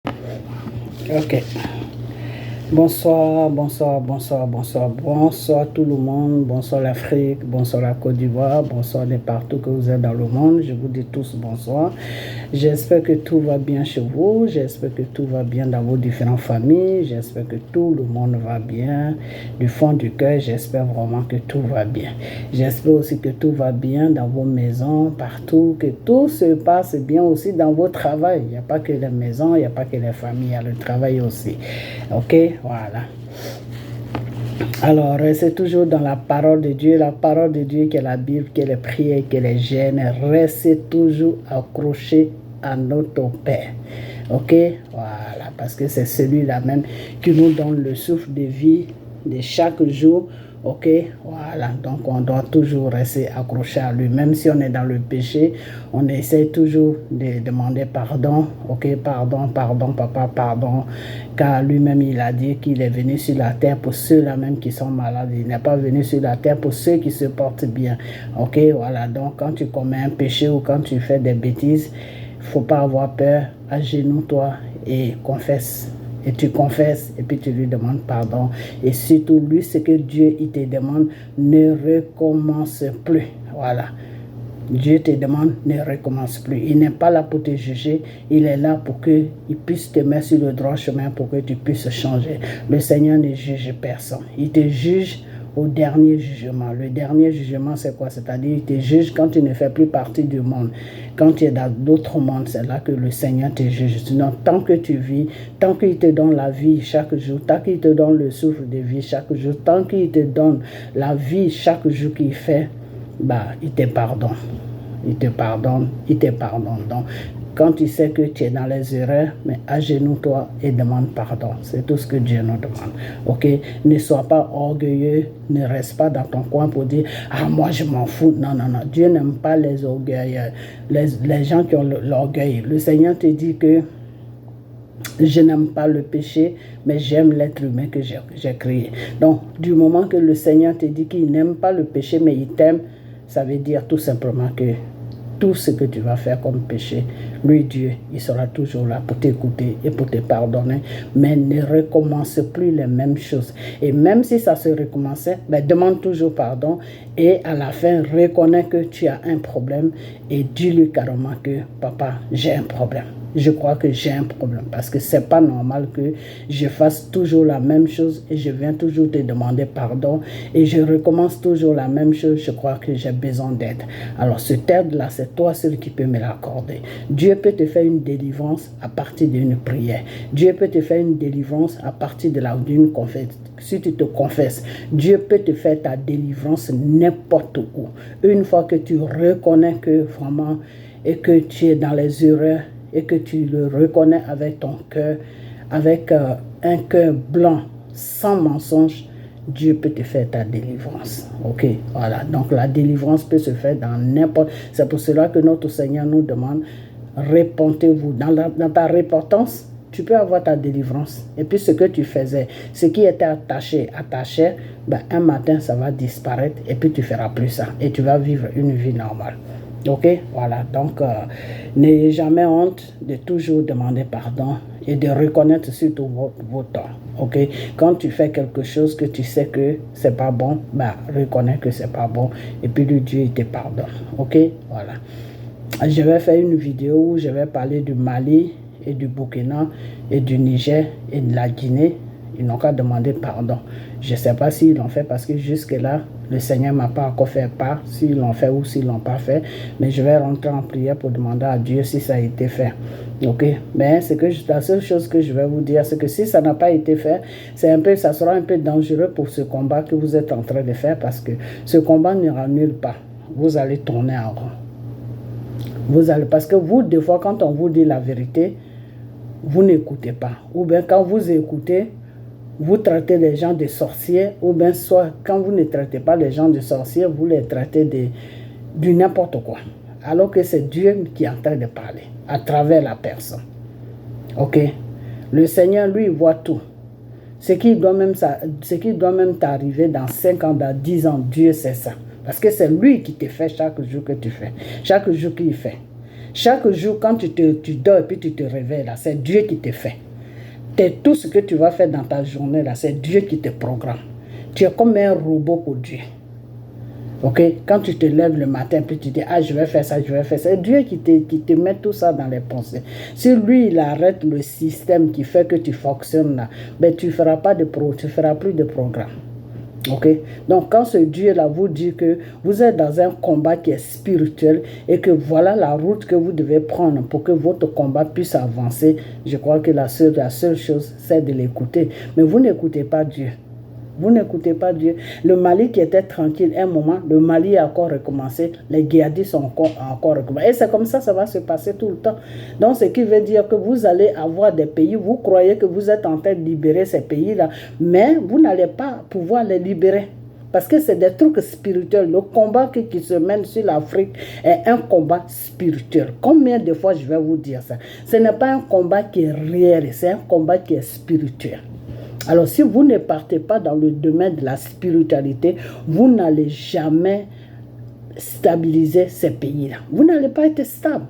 Ok. Bonsoir, bonsoir, bonsoir, bonsoir, bonsoir tout le monde, bonsoir l'Afrique, bonsoir la Côte d'Ivoire, bonsoir de partout que vous êtes dans le monde. Je vous dis tous bonsoir. J'espère que tout va bien chez vous, j'espère que tout va bien dans vos différentes familles, j'espère que tout le monde va bien. Du fond du cœur, j'espère vraiment que tout va bien. J'espère aussi que tout va bien dans vos maisons, partout, que tout se passe bien aussi dans vos travails. Il n'y a pas que les maisons, il n'y a pas que les familles, il y a le travail aussi. Ok? Voilà. Alors, restez toujours dans la parole de Dieu qui est la Bible, qui est les prières, qui est les gênes. Restez toujours accrochés à notre Père. Ok? Voilà, parce que c'est celui-là même qui nous donne le souffle de vie de chaque jour. Ok, voilà, donc on doit toujours rester accroché à lui, même si on est dans le péché, on essaie toujours de demander pardon. Ok, pardon, pardon, papa, pardon, car lui-même il a dit qu'il est venu sur la terre pour ceux-là même qui sont malades, il n'est pas venu sur la terre pour ceux qui se portent bien. Ok, voilà, donc quand tu commets un péché ou quand tu fais des bêtises, il ne faut pas avoir peur, agenouille-toi et confesse. Et tu confesses et puis tu lui demandes pardon. Et surtout, lui, ce que Dieu il te demande, ne recommence plus. Voilà. Dieu te demande, ne recommence plus. Il n'est pas là pour te juger. Il est là pour qu'il puisse te mettre sur le droit chemin pour que tu puisses changer. Le Seigneur ne juge personne. Il te juge au dernier jugement. Le dernier jugement, c'est quoi? C'est-à-dire, il te juge quand tu ne fais plus partie du monde. Quand tu es dans d'autres mondes, c'est là que le Seigneur te juge. Sinon, tant que tu vis, tant qu'il te donne la vie chaque jour, tant qu'il te donne le souffle de vie chaque jour, tant qu'il te donne la vie chaque jour qu'il fait, bah, il te pardonne. Il te pardonne, il te pardonne. Donc, quand tu sais que tu es dans les erreurs, mais agenouille-toi et demande pardon. C'est tout ce que Dieu nous demande. Ok? Ne sois pas orgueilleux, ne reste pas dans ton coin pour dire « Ah, moi je m'en fous ». Non, non, non. Dieu n'aime pas les orgueilleux, les gens qui ont l'orgueil. Le Seigneur te dit que je n'aime pas le péché, mais j'aime l'être humain que j'ai créé. Donc, du moment que le Seigneur te dit qu'il n'aime pas le péché, mais il t'aime, ça veut dire tout simplement que tout ce que tu vas faire comme péché, lui, Dieu, il sera toujours là pour t'écouter et pour te pardonner. Mais ne recommence plus les mêmes choses. Et même si ça se recommençait, ben, demande toujours pardon. Et à la fin, reconnais que tu as un problème et dis-lui carrément que, papa, j'ai un problème. Je crois que j'ai un problème parce que c'est pas normal que je fasse toujours la même chose et je viens toujours te demander pardon et je recommence toujours la même chose. Je crois que j'ai besoin d'aide. Alors, cette aide-là, c'est toi seul qui peux me l'accorder. Dieu peut te faire une délivrance à partir d'une prière. Dieu peut te faire une délivrance à partir d'une confesse. Si tu te confesses, Dieu peut te faire ta délivrance n'importe où. Une fois que tu reconnais que vraiment et que tu es dans les erreurs, et que tu le reconnais avec ton cœur, avec un cœur blanc, sans mensonge, Dieu peut te faire ta délivrance. Ok, voilà. Donc la délivrance peut se faire dans n'importe... C'est pour cela que notre Seigneur nous demande, répentez-vous. Dans ta repentance, tu peux avoir ta délivrance. Et puis ce que tu faisais, ce qui était attaché à ta chair, ben, un matin, ça va disparaître et puis tu ne feras plus ça. Et tu vas vivre une vie normale. Ok, voilà, donc n'ayez jamais honte de toujours demander pardon et de reconnaître surtout vos torts. Ok, quand tu fais quelque chose que tu sais que c'est pas bon, bah reconnais que c'est pas bon et puis le Dieu il te pardonne. Ok, voilà. Je vais faire une vidéo où je vais parler du Mali et du Burkina et du Niger et de la Guinée. Ils n'ont qu'à demander pardon. Je ne sais pas s'ils l'ont fait parce que jusque-là, le Seigneur ne m'a pas encore fait part s'ils l'ont fait ou s'ils ne l'ont pas fait. Mais je vais rentrer en prière pour demander à Dieu si ça a été fait. Ok? Mais la seule chose que je vais vous dire, c'est que si ça n'a pas été fait, ça sera un peu dangereux pour ce combat que vous êtes en train de faire parce que ce combat n'ira nulle part. Vous allez tourner en rond. Parce que vous, des fois, quand on vous dit la vérité, vous n'écoutez pas. Ou bien quand vous écoutez, vous traitez les gens de sorciers, ou bien soit quand vous ne traitez pas les gens de sorciers, vous les traitez de n'importe quoi. Alors que c'est Dieu qui est en train de parler, à travers la personne. Ok? Le Seigneur, lui, voit tout. Ce qui doit même t'arriver dans 5 ans, dans 10 ans, Dieu sait ça. Parce que c'est lui qui te fait chaque jour que tu fais. Chaque jour qu'il fait. Chaque jour, quand tu dors et puis tu te réveilles, là, c'est Dieu qui te fait. Tout ce que tu vas faire dans ta journée, là, c'est Dieu qui te programme. Tu es comme un robot pour Dieu. Ok? Quand tu te lèves le matin, puis tu dis, ah, je vais faire ça, je vais faire ça. C'est Dieu qui te met tout ça dans les pensées. Si lui, il arrête le système qui fait que tu fonctionnes là, ben, tu ne feras plus de programme. Ok? Donc, quand ce Dieu-là vous dit que vous êtes dans un combat qui est spirituel et que voilà la route que vous devez prendre pour que votre combat puisse avancer, je crois que la seule chose, c'est de l'écouter. Mais vous n'écoutez pas Dieu. Vous n'écoutez pas Dieu. Le Mali qui était tranquille, un moment, le Mali a encore recommencé, les djihadistes ont encore recommencé. Et c'est comme ça va se passer tout le temps. Donc, ce qui veut dire que vous allez avoir des pays, vous croyez que vous êtes en train de libérer ces pays-là, mais vous n'allez pas pouvoir les libérer. Parce que c'est des trucs spirituels. Le combat qui se mène sur l'Afrique est un combat spirituel. Combien de fois je vais vous dire ça? Ce n'est pas un combat qui est réel, c'est un combat qui est spirituel. Alors, si vous ne partez pas dans le domaine de la spiritualité, vous n'allez jamais stabiliser ces pays-là. Vous n'allez pas être stable.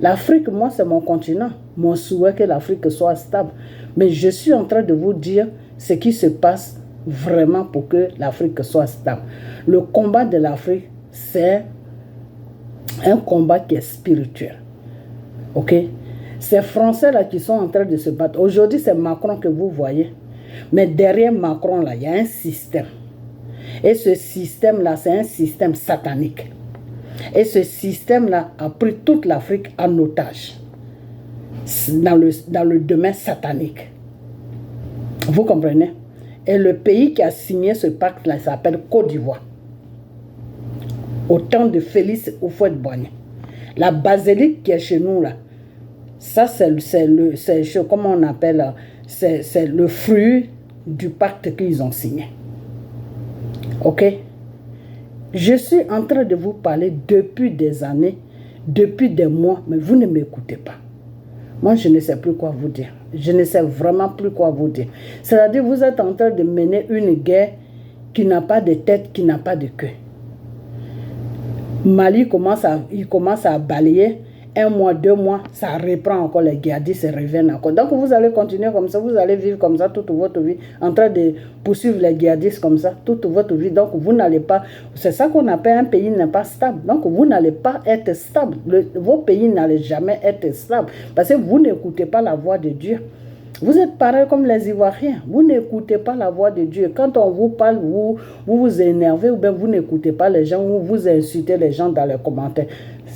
L'Afrique, moi, c'est mon continent. Mon souhait que l'Afrique soit stable. Mais je suis en train de vous dire ce qui se passe vraiment pour que l'Afrique soit stable. Le combat de l'Afrique, c'est un combat qui est spirituel. Ok? Ces Français-là qui sont en train de se battre. Aujourd'hui, c'est Macron que vous voyez. Mais derrière Macron, là, il y a un système. Et ce système-là, c'est un système satanique. Et ce système-là a pris toute l'Afrique en otage. Dans le domaine satanique. Vous comprenez? Et le pays qui a signé ce pacte-là s'appelle Côte d'Ivoire. Au temps de Félix Houphouët-Boigny. La basilique qui est chez nous, là, ça, c'est comment on appelle, c'est le fruit du pacte qu'ils ont signé. Ok? Je suis en train de vous parler depuis des années, depuis des mois, mais vous ne m'écoutez pas. Moi, je ne sais plus quoi vous dire. Je ne sais vraiment plus quoi vous dire. C'est-à-dire, vous êtes en train de mener une guerre qui n'a pas de tête, qui n'a pas de queue. Mali commence à balayer. 1 mois, 2 mois, ça reprend encore, les djihadistes se reviennent encore. Donc vous allez continuer comme ça, vous allez vivre comme ça toute votre vie, en train de poursuivre les djihadistes comme ça toute votre vie. Donc vous n'allez pas, c'est ça qu'on appelle un pays n'est pas stable. Donc vous n'allez pas être stable. Vos pays n'allez jamais être stable parce que vous n'écoutez pas la voix de Dieu. Vous êtes pareil comme les Ivoiriens. Vous n'écoutez pas la voix de Dieu. Quand on vous parle, vous vous énervez ou bien vous n'écoutez pas les gens ou vous insultez les gens dans les commentaires.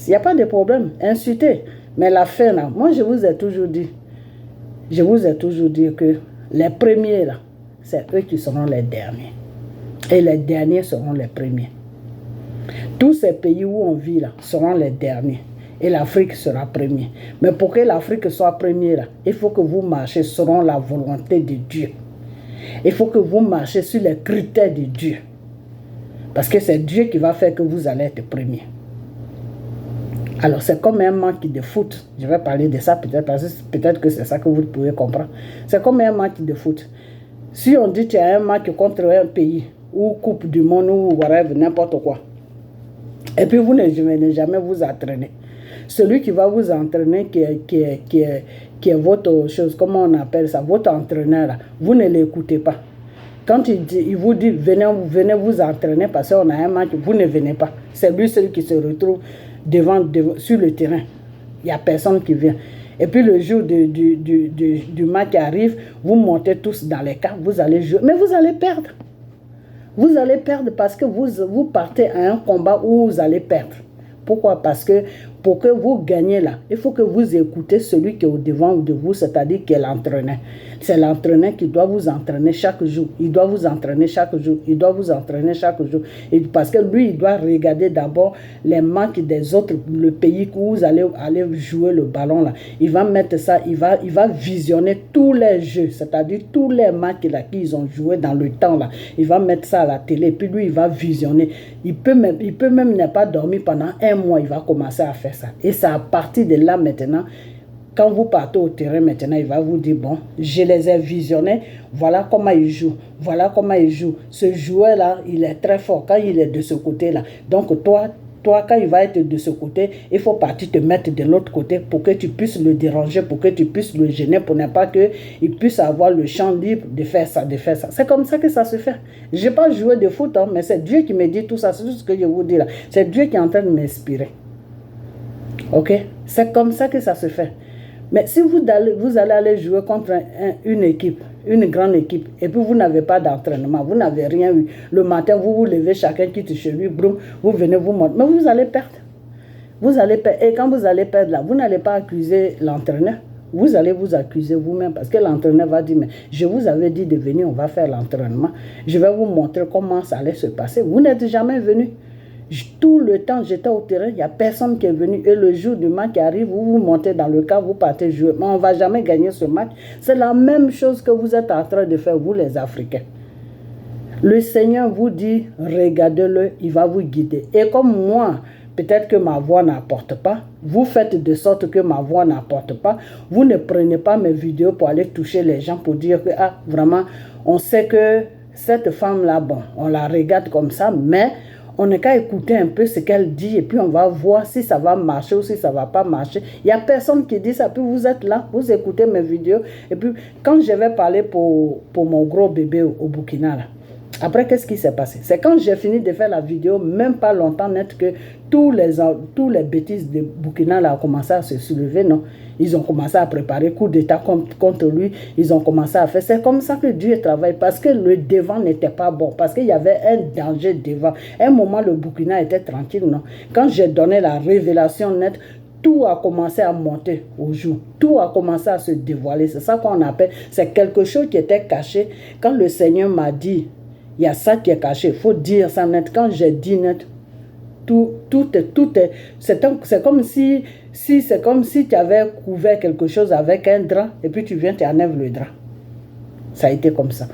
Il n'y a pas de problème. Insultez. Mais la fin, là, moi, je vous ai toujours dit que les premiers, là, c'est eux qui seront les derniers. Et les derniers seront les premiers. Tous ces pays où on vit, là, seront les derniers. Et l'Afrique sera premier. Mais pour que l'Afrique soit première, là, il faut que vous marchiez selon la volonté de Dieu. Il faut que vous marchiez sur les critères de Dieu. Parce que c'est Dieu qui va faire que vous allez être premier. Alors c'est comme un match de foot. Je vais parler de ça peut-être que c'est ça que vous pouvez comprendre. C'est comme un match de foot. Si on dit qu'il y a un match contre un pays, ou Coupe du Monde, ou whatever, n'importe quoi. Et puis vous ne jamais vous entraîner. Celui qui va vous entraîner, qui est votre chose, comment on appelle ça, votre entraîneur, là, vous ne l'écoutez pas. Quand il vous dit, venez vous entraîner parce qu'on a un match, vous ne venez pas. C'est lui celui qui se retrouve devant sur le terrain. Il n'y a personne qui vient. Et puis le jour du match arrive, vous montez tous dans les cas, vous allez jouer. Mais vous allez perdre. Vous allez perdre parce que vous partez à un combat où vous allez perdre. Pourquoi? Parce que pour que vous gagnez là, il faut que vous écoutez celui qui est au devant de vous, c'est-à-dire qui est l'entraîneur. C'est l'entraîneur qui doit vous entraîner chaque jour. Il doit vous entraîner chaque jour. Il doit vous entraîner chaque jour. Et parce que lui, il doit regarder d'abord les matchs des autres, le pays où vous allez jouer le ballon là. Il va mettre ça, il va visionner tous les jeux, c'est-à-dire tous les matchs là qu'ils ont joué dans le temps là. Il va mettre ça à la télé, puis lui, il va visionner. Il peut même ne pas dormir pendant 1 mois, il va commencer à faire ça. Et c'est à partir de là maintenant, quand vous partez au terrain maintenant, il va vous dire, bon, je les ai visionnés, voilà comment ils jouent, voilà comment ils jouent. Ce joueur-là, il est très fort quand il est de ce côté-là. Donc toi, toi, quand il va être de ce côté, il faut partir te mettre de l'autre côté pour que tu puisses le déranger, pour que tu puisses le gêner, pour ne pas qu'il puisse avoir le champ libre de faire ça, de faire ça. C'est comme ça que ça se fait. Je n'ai pas joué de foot, hein, mais c'est Dieu qui me dit tout ça. C'est tout ce que je vous dis là. C'est Dieu qui est en train de m'inspirer. Ok? C'est comme ça que ça se fait. Mais si vous allez aller jouer contre une équipe, une grande équipe, et puis vous n'avez pas d'entraînement, vous n'avez rien eu. Le matin, vous vous levez, chacun quitte chez lui, boum, vous venez vous monter. Mais vous allez perdre. Vous allez perdre. Et quand vous allez perdre là, vous n'allez pas accuser l'entraîneur. Vous allez vous accuser vous-même parce que l'entraîneur va dire, mais je vous avais dit de venir, on va faire l'entraînement. Je vais vous montrer comment ça allait se passer. Vous n'êtes jamais venu. Tout le temps, j'étais au terrain, il n'y a personne qui est venu. Et le jour du match qui arrive, vous vous montez dans le camp, vous partez jouer. Mais on ne va jamais gagner ce match. C'est la même chose que vous êtes en train de faire, vous les Africains. Le Seigneur vous dit, regardez-le, il va vous guider. Et comme moi, peut-être que ma voix n'apporte pas, vous faites de sorte que ma voix n'apporte pas. Vous ne prenez pas mes vidéos pour aller toucher les gens, pour dire que, ah, vraiment, on sait que cette femme-là, bon, on la regarde comme ça, mais on n'a qu'à écouter un peu ce qu'elle dit et puis on va voir si ça va marcher ou si ça ne va pas marcher. Il n'y a personne qui dit ça. Puis vous êtes là, vous écoutez mes vidéos. Et puis quand je vais parler pour mon gros bébé au Burkina, là, après, qu'est-ce qui s'est passé? C'est quand j'ai fini de faire la vidéo, même pas longtemps net, que tous les bêtises de Burkina là, ont commencé à se soulever, non? Ils ont commencé à préparer coup d'État contre lui. Ils ont commencé à faire. C'est comme ça que Dieu travaille. Parce que le devant n'était pas bon. Parce qu'il y avait un danger devant. À un moment, le Burkina était tranquille, non? Quand j'ai donné la révélation nette, tout a commencé à monter au jour. Tout a commencé à se dévoiler. C'est ça qu'on appelle. C'est quelque chose qui était caché. Quand le Seigneur m'a dit, il y a ça qui est caché. Il faut dire ça net. Quand j'ai dit net, tout est. C'est comme si tu avais couvert quelque chose avec un drap et puis tu viens, tu enlèves le drap. Ça a été comme ça.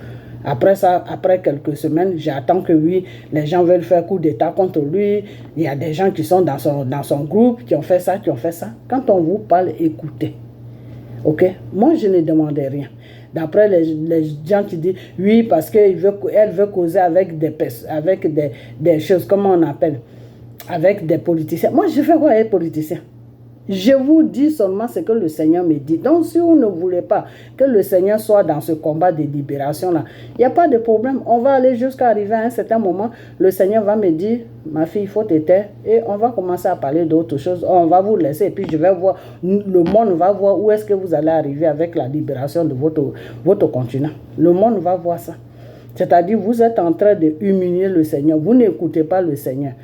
Après ça, après quelques semaines, j'attends que oui, les gens veulent faire coup d'État contre lui. Il y a des gens qui sont dans son groupe, qui ont fait ça, qui ont fait ça. Quand on vous parle, écoutez. Ok? Moi, je ne demandais rien. D'après les gens qui disent, oui, parce qu'elle veut causer avec des choses, comment on appelle, avec des politiciens. Moi, je fais quoi avec les politiciens? Je vous dis seulement ce que le Seigneur me dit. Donc, si vous ne voulez pas que le Seigneur soit dans ce combat de libération-là, il n'y a pas de problème. On va aller jusqu'à arriver à un certain moment. Le Seigneur va me dire, ma fille, il faut te taire. Et on va commencer à parler d'autres choses. On va vous laisser. Et puis, je vais voir, le monde va voir où est-ce que vous allez arriver avec la libération de votre continent. Le monde va voir ça. C'est-à-dire, vous êtes en train de humilier le Seigneur. Vous n'écoutez pas le Seigneur.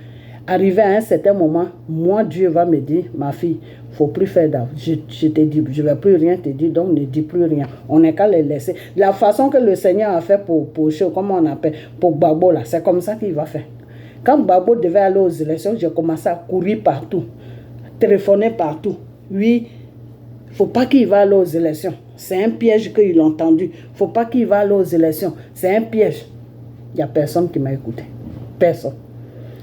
Arrivé à un certain moment, moi, Dieu va me dire, ma fille, il ne faut plus faire d'avant. Je te dis, je ne vais plus rien te dire, donc ne dis plus rien. On n'est qu'à les laisser. La façon que le Seigneur a fait pour comment on appelle, pour Babo, là, c'est comme ça qu'il va faire. Quand Babo devait aller aux élections, j'ai commencé à courir partout, téléphoner partout. Oui, il ne faut pas qu'il va aller aux élections. C'est un piège qu'il a entendu. Il ne faut pas qu'il va aller aux élections. C'est un piège. Il n'y a personne qui m'a écouté. Personne.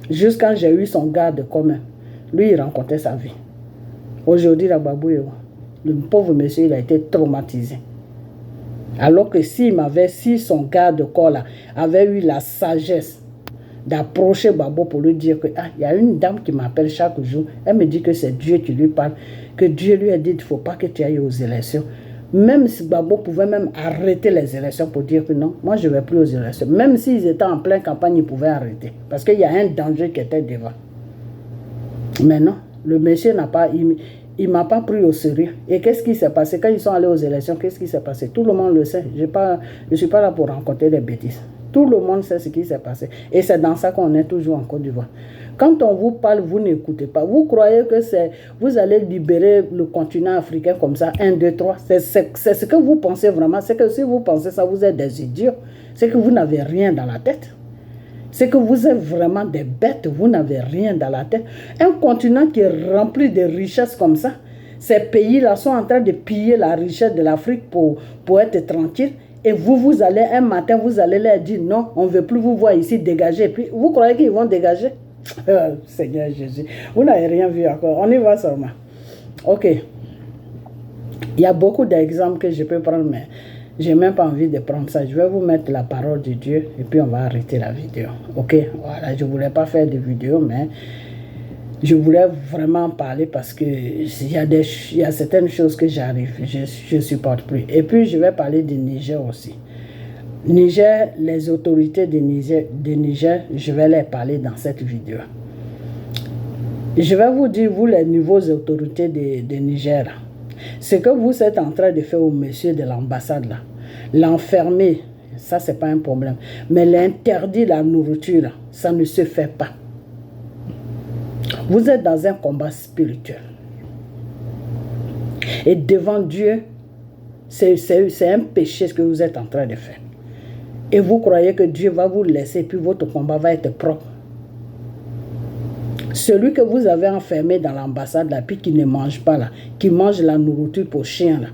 Jusqu'à j'ai eu son garde commun. Lui, il rencontrait sa vie. Aujourd'hui, la Baboué, le pauvre monsieur, il a été traumatisé. Alors que si son garde-corps là avait eu la sagesse d'approcher Babo pour lui dire que il y a une dame qui m'appelle chaque jour, elle me dit que c'est Dieu qui lui parle, que Dieu lui a dit qu'il ne faut pas que tu ailles aux élections. Même si Babo pouvait même arrêter les élections pour dire que non, moi je ne vais plus aux élections. Même s'ils étaient en pleine campagne, ils pouvaient arrêter. Parce qu'il y a un danger qui était devant. Mais non, le monsieur il m'a pas pris au sérieux. Et qu'est-ce qui s'est passé? Quand ils sont allés aux élections, qu'est-ce qui s'est passé? Tout le monde le sait. Je ne suis pas là pour raconter des bêtises. Tout le monde sait ce qui s'est passé. Et c'est dans ça qu'on est toujours en Côte d'Ivoire. Quand on vous parle, vous n'écoutez pas. Vous croyez que vous allez libérer le continent africain comme ça, 1, 2, 3. C'est ce que vous pensez vraiment. C'est que si vous pensez ça, vous êtes des idiots. C'est que vous n'avez rien dans la tête. C'est que vous êtes vraiment des bêtes. Vous n'avez rien dans la tête. Un continent qui est rempli de richesses comme ça. Ces pays-là sont en train de piller la richesse de l'Afrique pour être tranquille. Et vous allez, un matin, vous allez leur dire non, on ne veut plus vous voir ici, dégager. Puis vous croyez qu'ils vont dégager? Seigneur Jésus, vous n'avez rien vu encore. On y va seulement. Ok. Il y a beaucoup d'exemples que je peux prendre, mais je n'ai même pas envie de prendre ça. Je vais vous mettre la parole de Dieu et puis on va arrêter la vidéo. Ok. Voilà, je ne voulais pas faire de vidéo, mais Je voulais vraiment parler parce que il y a certaines choses que je supporte plus. Et puis, je vais parler du Niger aussi. Niger, les autorités de Niger, je vais les parler dans cette vidéo. Je vais vous dire, vous les nouveaux autorités de Niger, ce que vous êtes en train de faire au monsieur de l'ambassade là, l'enfermer, ça c'est pas un problème. Mais l'interdire la nourriture, ça ne se fait pas. Vous êtes dans un combat spirituel. Et devant Dieu, c'est un péché ce que vous êtes en train de faire. Et vous croyez que Dieu va vous laisser, puis votre combat va être propre. Celui que vous avez enfermé dans l'ambassade, là, puis qui ne mange pas, là, qui mange la nourriture pour chien, là,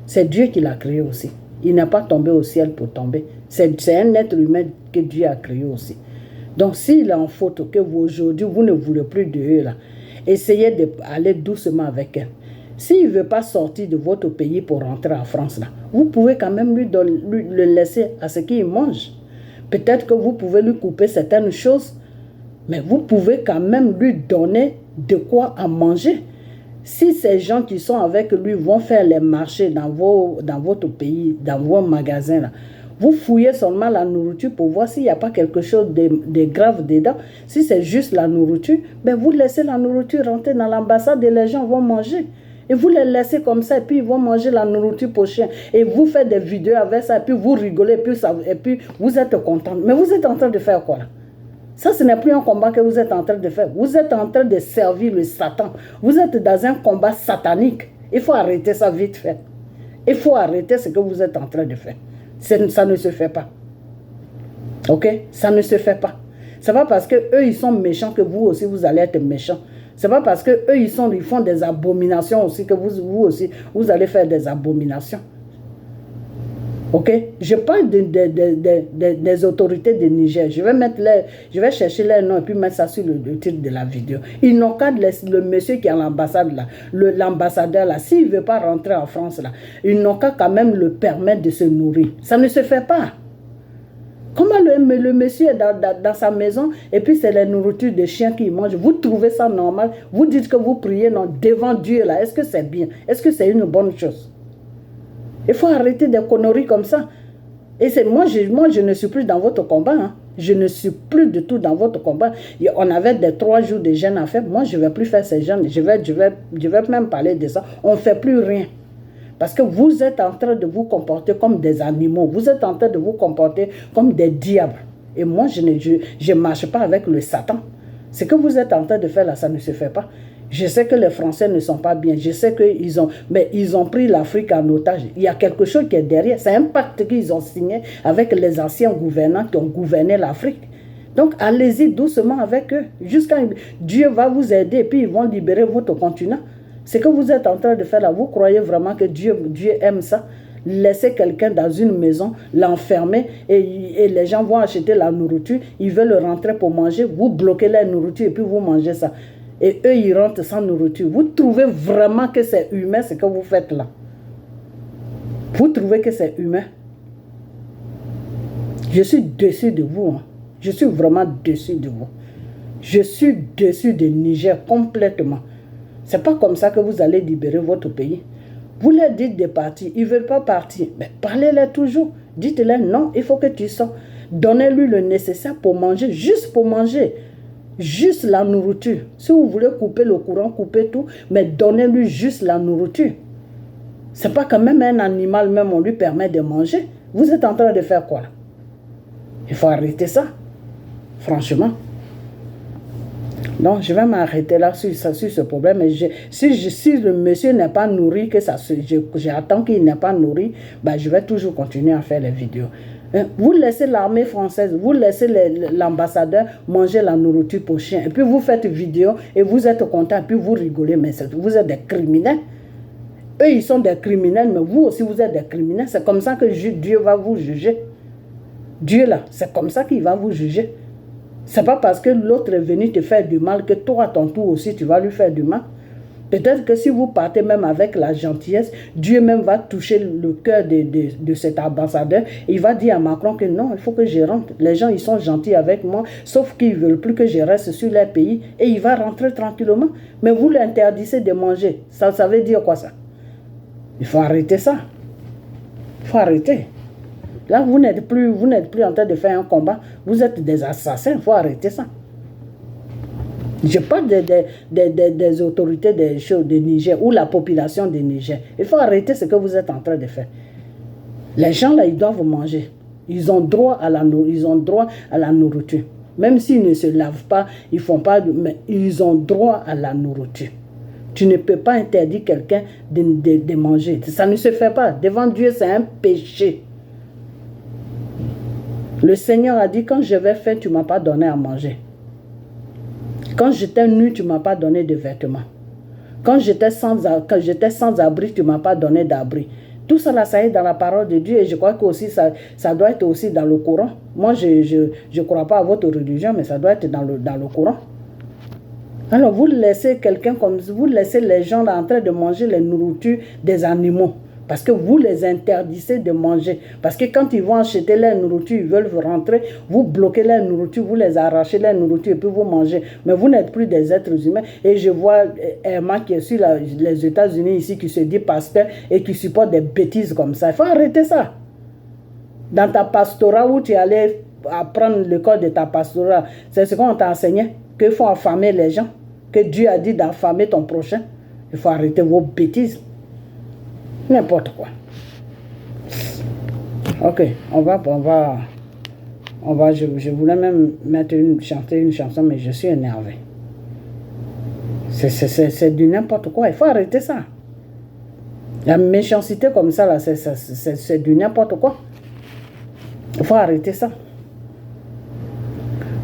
c'est Dieu qui l'a créé aussi. Il n'est pas tombé au ciel pour tomber. C'est un être humain que Dieu a créé aussi. Donc, s'il est en faute, que vous, aujourd'hui, vous ne voulez plus de eux, là, essayez d'aller doucement avec eux. S'il ne veut pas sortir de votre pays pour rentrer en France, là, vous pouvez quand même lui le laisser à ce qu'il mange. Peut-être que vous pouvez lui couper certaines choses, mais vous pouvez quand même lui donner de quoi à manger. Si ces gens qui sont avec lui vont faire les marchés dans votre pays, dans vos magasins, là, vous fouillez seulement la nourriture pour voir s'il n'y a pas quelque chose de grave dedans. Si c'est juste la nourriture, ben vous laissez la nourriture rentrer dans l'ambassade et les gens vont manger. Et vous les laissez comme ça, et puis ils vont manger la nourriture pour chien. Et vous faites des vidéos avec ça, et puis vous rigolez, et puis vous êtes content. Mais vous êtes en train de faire quoi là? Ça, ce n'est plus un combat que vous êtes en train de faire. Vous êtes en train de servir le Satan. Vous êtes dans un combat satanique. Il faut arrêter ça vite fait. Il faut arrêter ce que vous êtes en train de faire. Ça ne se fait pas. Ok? Ça ne se fait pas. Ce n'est pas parce qu'eux, ils sont méchants que vous aussi, vous allez être méchants. Ce n'est pas parce qu'eux, ils font des abominations aussi que vous aussi, vous allez faire des abominations. Ok? Je parle des autorités de Niger. Je vais chercher leur nom et puis mettre ça sur le titre de la vidéo. Ils n'ont qu'à le monsieur qui est à l'ambassade là, l'ambassadeur là, s'il ne veut pas rentrer en France là, ils n'ont qu'à quand même le permettre de se nourrir. Ça ne se fait pas. Comment le monsieur est dans sa maison et puis c'est la nourriture des chiens qu'il mange? Vous trouvez ça normal? Vous dites que vous priez devant Dieu là. Est-ce que c'est bien? Est-ce que c'est une bonne chose? Il faut arrêter des conneries comme ça. Et c'est moi, je ne suis plus dans votre combat. Hein. Je ne suis plus du tout dans votre combat. On avait des 3 jours de jeûne à faire. Moi, je ne vais plus faire ces jeûnes. Je vais même parler de ça. On ne fait plus rien. Parce que vous êtes en train de vous comporter comme des animaux. Vous êtes en train de vous comporter comme des diables. Et moi, je ne marche pas avec le Satan. Ce que vous êtes en train de faire là, ça ne se fait pas. Je sais que les Français ne sont pas bien. Je sais qu'ils ont pris l'Afrique en otage. Il y a quelque chose qui est derrière. C'est un pacte qu'ils ont signé avec les anciens gouvernants qui ont gouverné l'Afrique. Donc, allez-y doucement avec eux. Jusqu'à Dieu va vous aider et puis ils vont libérer votre continent. Ce que vous êtes en train de faire là, vous croyez vraiment que Dieu aime ça? Laisser quelqu'un dans une maison, l'enfermer et les gens vont acheter la nourriture. Ils veulent rentrer pour manger. Vous bloquez la nourriture et puis vous mangez ça. Et eux, ils rentrent sans nourriture. Vous trouvez vraiment que c'est humain ce que vous faites là? Vous trouvez que c'est humain? Je suis déçu de vous. Hein. Je suis vraiment déçu de vous. Je suis déçu de Niger complètement. Ce n'est pas comme ça que vous allez libérer votre pays. Vous leur dites de partir. Ils ne veulent pas partir. Mais parlez-leur toujours. Dites-leur non, il faut que tu sors. Donnez-lui le nécessaire pour manger, juste pour manger. Juste la nourriture. Si vous voulez couper le courant, coupez tout, mais donnez-lui juste la nourriture. Ce n'est pas quand même un animal, même on lui permet de manger. Vous êtes en train de faire quoi là? Il faut arrêter ça. Franchement. Donc, je vais m'arrêter là sur ce problème. Et si le monsieur n'est pas nourri, j'attends qu'il n'est pas nourri, ben, je vais toujours continuer à faire les vidéos. Vous laissez l'armée française, vous laissez l'ambassadeur manger la nourriture pour chien. Et puis vous faites vidéo et vous êtes content, et puis vous rigolez. Mais vous êtes des criminels. Eux, ils sont des criminels, mais vous aussi, vous êtes des criminels. C'est comme ça que Dieu va vous juger. Dieu, là, c'est comme ça qu'il va vous juger. C'est pas parce que l'autre est venu te faire du mal que toi, à ton tour aussi, tu vas lui faire du mal. Peut-être que si vous partez même avec la gentillesse, Dieu même va toucher le cœur de cet ambassadeur. Il va dire à Macron que non, il faut que je rentre. Les gens, ils sont gentils avec moi, sauf qu'ils ne veulent plus que je reste sur leur pays. Et il va rentrer tranquillement. Mais vous l'interdisez de manger. Ça veut dire quoi ça? Il faut arrêter ça. Il faut arrêter. Là, vous n'êtes plus en train de faire un combat. Vous êtes des assassins. Il faut arrêter ça. Je parle des autorités de Niger ou la population de Niger. Il faut arrêter ce que vous êtes en train de faire. Les gens là, ils doivent manger. Ils ont droit à la nourriture. Même s'ils ne se lavent pas, ils font pas, mais ils ont droit à la nourriture. Tu ne peux pas interdire quelqu'un de manger. Ça ne se fait pas. Devant Dieu, c'est un péché. Le Seigneur a dit, quand j'avais faim, tu ne m'as pas donné à manger. Quand j'étais nu, tu ne m'as pas donné de vêtements. Quand j'étais sans abri, tu ne m'as pas donné d'abri. Tout cela, ça est dans la parole de Dieu. Et je crois que aussi ça doit être aussi dans le Coran. Moi, je ne crois pas à votre religion, mais ça doit être dans le Coran. Alors, vous laissez quelqu'un comme vous laissez les gens là en train de manger les nourritures des animaux. Parce que vous les interdisez de manger. Parce que quand ils vont acheter leur nourriture, ils veulent rentrer, vous bloquez leur nourriture, vous les arrachez leur nourriture et puis vous mangez. Mais vous n'êtes plus des êtres humains. Et je vois Emma qui est sur les États-Unis ici, qui se dit pasteur et qui supporte des bêtises comme ça. Il faut arrêter ça. Dans ta pastorat où tu allais apprendre l'école de ta pastorat, c'est ce qu'on t'a enseigné, qu'il faut affamer les gens, que Dieu a dit d'affamer ton prochain. Il faut arrêter vos bêtises. N'importe quoi. Ok, je voulais même chanter une chanson, mais je suis énervé. C'est du n'importe quoi. Il faut arrêter ça. La méchanceté comme ça, là, c'est du n'importe quoi. Il faut arrêter ça.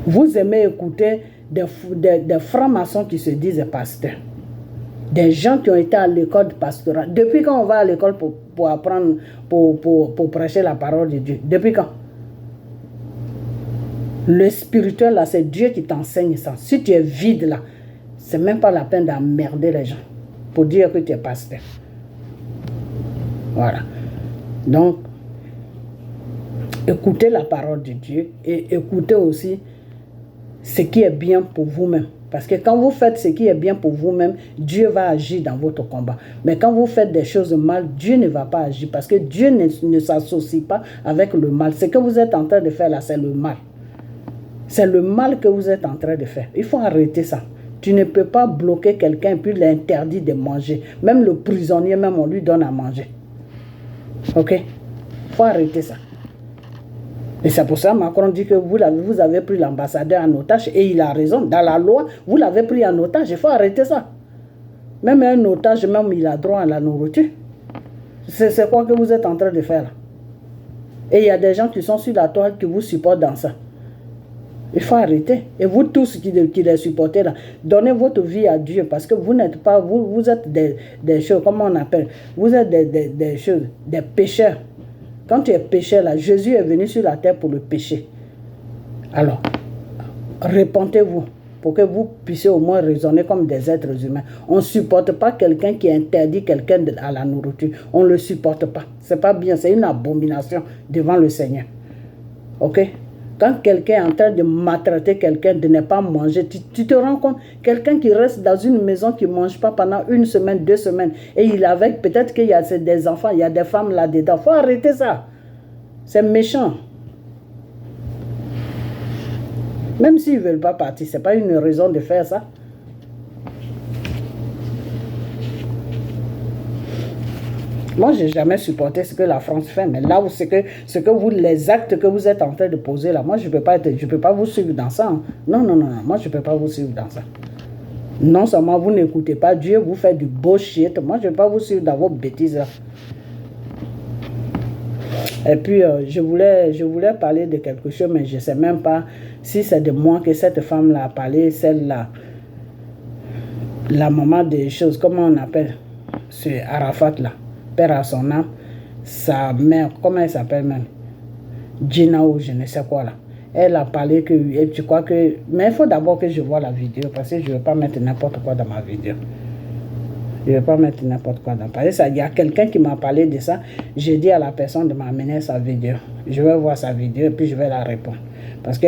Vous aimez écouter des francs-maçons qui se disent pasteurs. Des gens qui ont été à l'école pastorale. Depuis quand on va à l'école pour apprendre, pour prêcher la parole de Dieu? Depuis quand? Le spirituel, là, c'est Dieu qui t'enseigne ça. Si tu es vide, là, c'est même pas la peine d'emmerder les gens pour dire que tu es pasteur. Voilà. Donc, écoutez la parole de Dieu et écoutez aussi ce qui est bien pour vous-même. Parce que quand vous faites ce qui est bien pour vous-même, Dieu va agir dans votre combat. Mais quand vous faites des choses mal, Dieu ne va pas agir. Parce que Dieu ne s'associe pas avec le mal. Ce que vous êtes en train de faire là, c'est le mal. C'est le mal que vous êtes en train de faire. Il faut arrêter ça. Tu ne peux pas bloquer quelqu'un et puis l'interdire de manger. Même le prisonnier, même on lui donne à manger. Ok? Il faut arrêter ça. Et c'est pour ça que Macron dit que vous avez pris l'ambassadeur en otage et il a raison. Dans la loi, vous l'avez pris en otage. Il faut arrêter ça. Même un otage, même il a droit à la nourriture. C'est quoi que vous êtes en train de faire là? Et il y a des gens qui sont sur la toile qui vous supportent dans ça. Il faut arrêter. Et vous tous qui les supportez là, donnez votre vie à Dieu parce que vous n'êtes pas, vous êtes des choses, comment on appelle? Vous êtes des choses, des pécheurs. Quand tu es pécheur là, Jésus est venu sur la terre pour le péché. Alors, repentez-vous pour que vous puissiez au moins raisonner comme des êtres humains. On ne supporte pas quelqu'un qui interdit quelqu'un à la nourriture. On ne le supporte pas. Ce n'est pas bien, c'est une abomination devant le Seigneur. Ok? Quand quelqu'un est en train de maltraiter quelqu'un, de ne pas manger, tu te rends compte, quelqu'un qui reste dans une maison qui ne mange pas pendant 1 semaine, 2 semaines, et il est avec, peut-être qu'il y a des enfants, il y a des femmes là-dedans. Il faut arrêter ça. C'est méchant. Même s'ils ne veulent pas partir, ce n'est pas une raison de faire ça. Moi, je n'ai jamais supporté ce que la France fait, mais là, les actes que vous êtes en train de poser là, moi, je ne peux pas vous suivre dans ça. Hein. Non, moi, je ne peux pas vous suivre dans ça. Non seulement vous n'écoutez pas Dieu, vous faites du bullshit. Moi, je ne vais pas vous suivre dans vos bêtises là. Et puis, je voulais parler de quelque chose, mais je ne sais même pas si c'est de moi que cette femme-là a parlé, celle-là, la maman des choses, comment on appelle, c'est Arafat là. Père à son âme, sa mère, comment elle s'appelle même? Gina ou je ne sais quoi là. Elle a parlé que, et tu crois que, mais il faut d'abord que je vois la vidéo parce que je ne veux pas mettre n'importe quoi dans ma vidéo. Je ne vais pas mettre n'importe quoi dans parler. Il y a quelqu'un qui m'a parlé de ça. J'ai dit à la personne de m'amener sa vidéo. Je vais voir sa vidéo et puis je vais la répondre. Parce que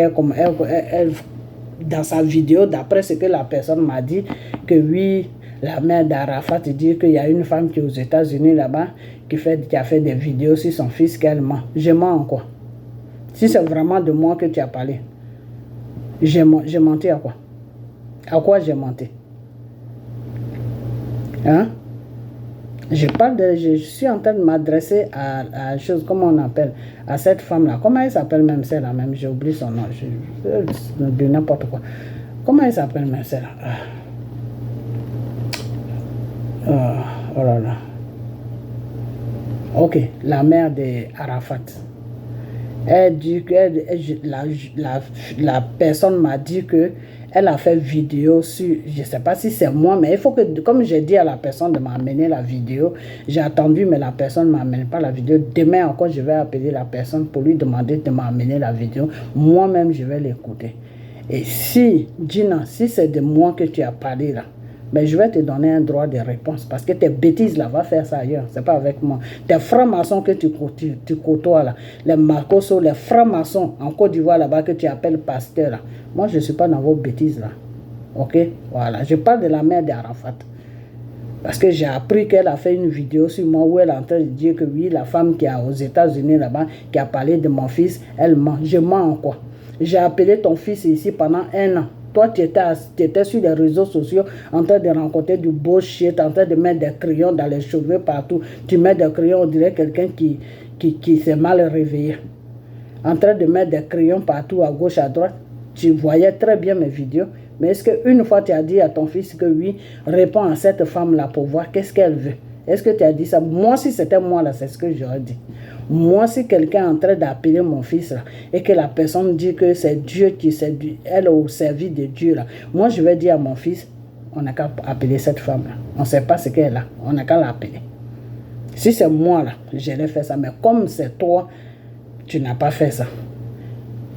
dans sa vidéo, d'après ce que la personne m'a dit, que oui, la mère d'Arafat dit qu'il y a une femme qui est aux États-Unis là-bas qui a fait des vidéos sur son fils qu'elle ment. Je mens en quoi? Si c'est vraiment de moi que tu as parlé, j'ai menti à quoi? À quoi j'ai menti? Hein? Je suis en train de m'adresser à chose, comment on appelle, à cette femme-là. Comment elle s'appelle même celle-là même? J'ai oublié son nom. De n'importe quoi. Comment elle s'appelle même celle-là? Oh là là. Ok, la mère d'Arafat. Elle dit que la personne m'a dit que elle a fait vidéo sur, je ne sais pas si c'est moi, mais il faut que, comme j'ai dit à la personne de m'amener la vidéo, j'ai attendu, mais la personne ne m'amène pas la vidéo. Demain encore, je vais appeler la personne pour lui demander de m'amener la vidéo. Moi-même, je vais l'écouter. Et si, Gina, si c'est de moi que tu as parlé là, ben, je vais te donner un droit de réponse parce que tes bêtises là, va faire ça ailleurs, c'est pas avec moi. Tes francs-maçons que tu côtoies là, les Marcoso, les francs-maçons en Côte d'Ivoire là-bas que tu appelles pasteur là, moi je ne suis pas dans vos bêtises là. Ok, voilà, je parle de la mère d'Arafat. Parce que j'ai appris qu'elle a fait une vidéo sur moi où elle est en train de dire que oui, la femme qui est aux États-Unis là-bas, qui a parlé de mon fils, elle ment. Je mens en quoi? J'ai appelé ton fils ici pendant 1 an. Toi, tu étais sur les réseaux sociaux en train de rencontrer du bullshit, en train de mettre des crayons dans les cheveux partout. Tu mets des crayons, on dirait quelqu'un qui s'est mal réveillé. En train de mettre des crayons partout, à gauche, à droite. Tu voyais très bien mes vidéos. Mais est-ce qu'une fois tu as dit à ton fils que oui, réponds à cette femme-là pour voir qu'est-ce qu'elle veut? Est-ce que tu as dit ça? Moi, si c'était moi, là, c'est ce que j'aurais dit. Moi, si quelqu'un est en train d'appeler mon fils là, et que la personne dit que c'est Dieu qui séduit, elle est au service de Dieu là, moi je vais dire à mon fils, on n'a qu'à appeler cette femme là. On ne sait pas ce qu'elle est là, on n'a qu'à l'appeler. Si c'est moi là, j'allais faire ça. Mais comme c'est toi, tu n'as pas fait ça.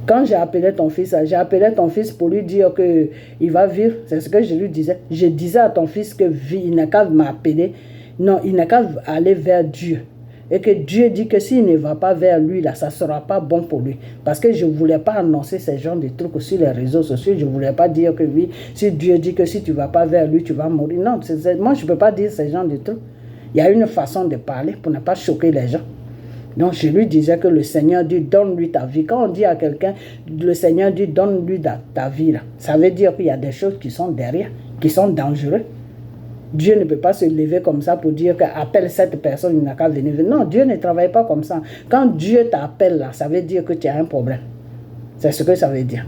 Quand j'ai appelé ton fils, j'ai appelé ton fils pour lui dire qu'il va vivre. C'est ce que je lui disais. Je disais à ton fils qu'il n'a qu'à m'appeler. Non, il n'a qu'à aller vers Dieu. Et que Dieu dit que s'il ne va pas vers lui, là, ça ne sera pas bon pour lui. Parce que je ne voulais pas annoncer ce genre de trucs sur les réseaux sociaux. Je ne voulais pas dire que oui, si Dieu dit que si tu ne vas pas vers lui, tu vas mourir. Non, moi, je ne peux pas dire ce genre de trucs. Il y a une façon de parler pour ne pas choquer les gens. Donc, je lui disais que le Seigneur dit, donne-lui ta vie. Quand on dit à quelqu'un, le Seigneur dit, donne-lui ta vie, là, ça veut dire qu'il y a des choses qui sont derrière, qui sont dangereuses. Dieu ne peut pas se lever comme ça pour dire qu'appelle cette personne, il n'a qu'à venir. Non, Dieu ne travaille pas comme ça. Quand Dieu t'appelle là, ça veut dire que tu as un problème. C'est ce que ça veut dire.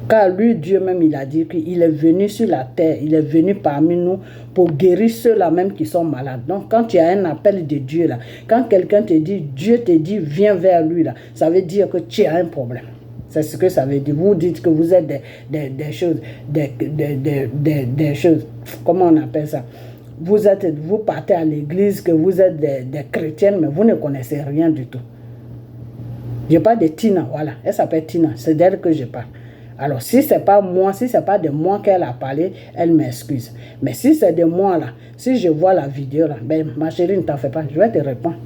Car lui, Dieu même, il a dit qu'il est venu sur la terre, il est venu parmi nous pour guérir ceux-là même qui sont malades. Donc, quand tu as un appel de Dieu là, quand quelqu'un te dit, Dieu te dit, viens vers lui là, ça veut dire que tu as un problème. C'est ce que ça veut dire. Vous dites que vous êtes des choses, des choses, comment on appelle ça? Vous partez à l'église, que vous êtes des chrétiennes, mais vous ne connaissez rien du tout. Je parle de Tina, voilà. Elle s'appelle Tina, c'est d'elle que je parle. Alors, si ce n'est pas moi, si ce n'est pas de moi qu'elle a parlé, elle m'excuse. Mais si c'est de moi, là, si je vois la vidéo, là, ben, ma chérie, ne t'en fais pas, je vais te répondre.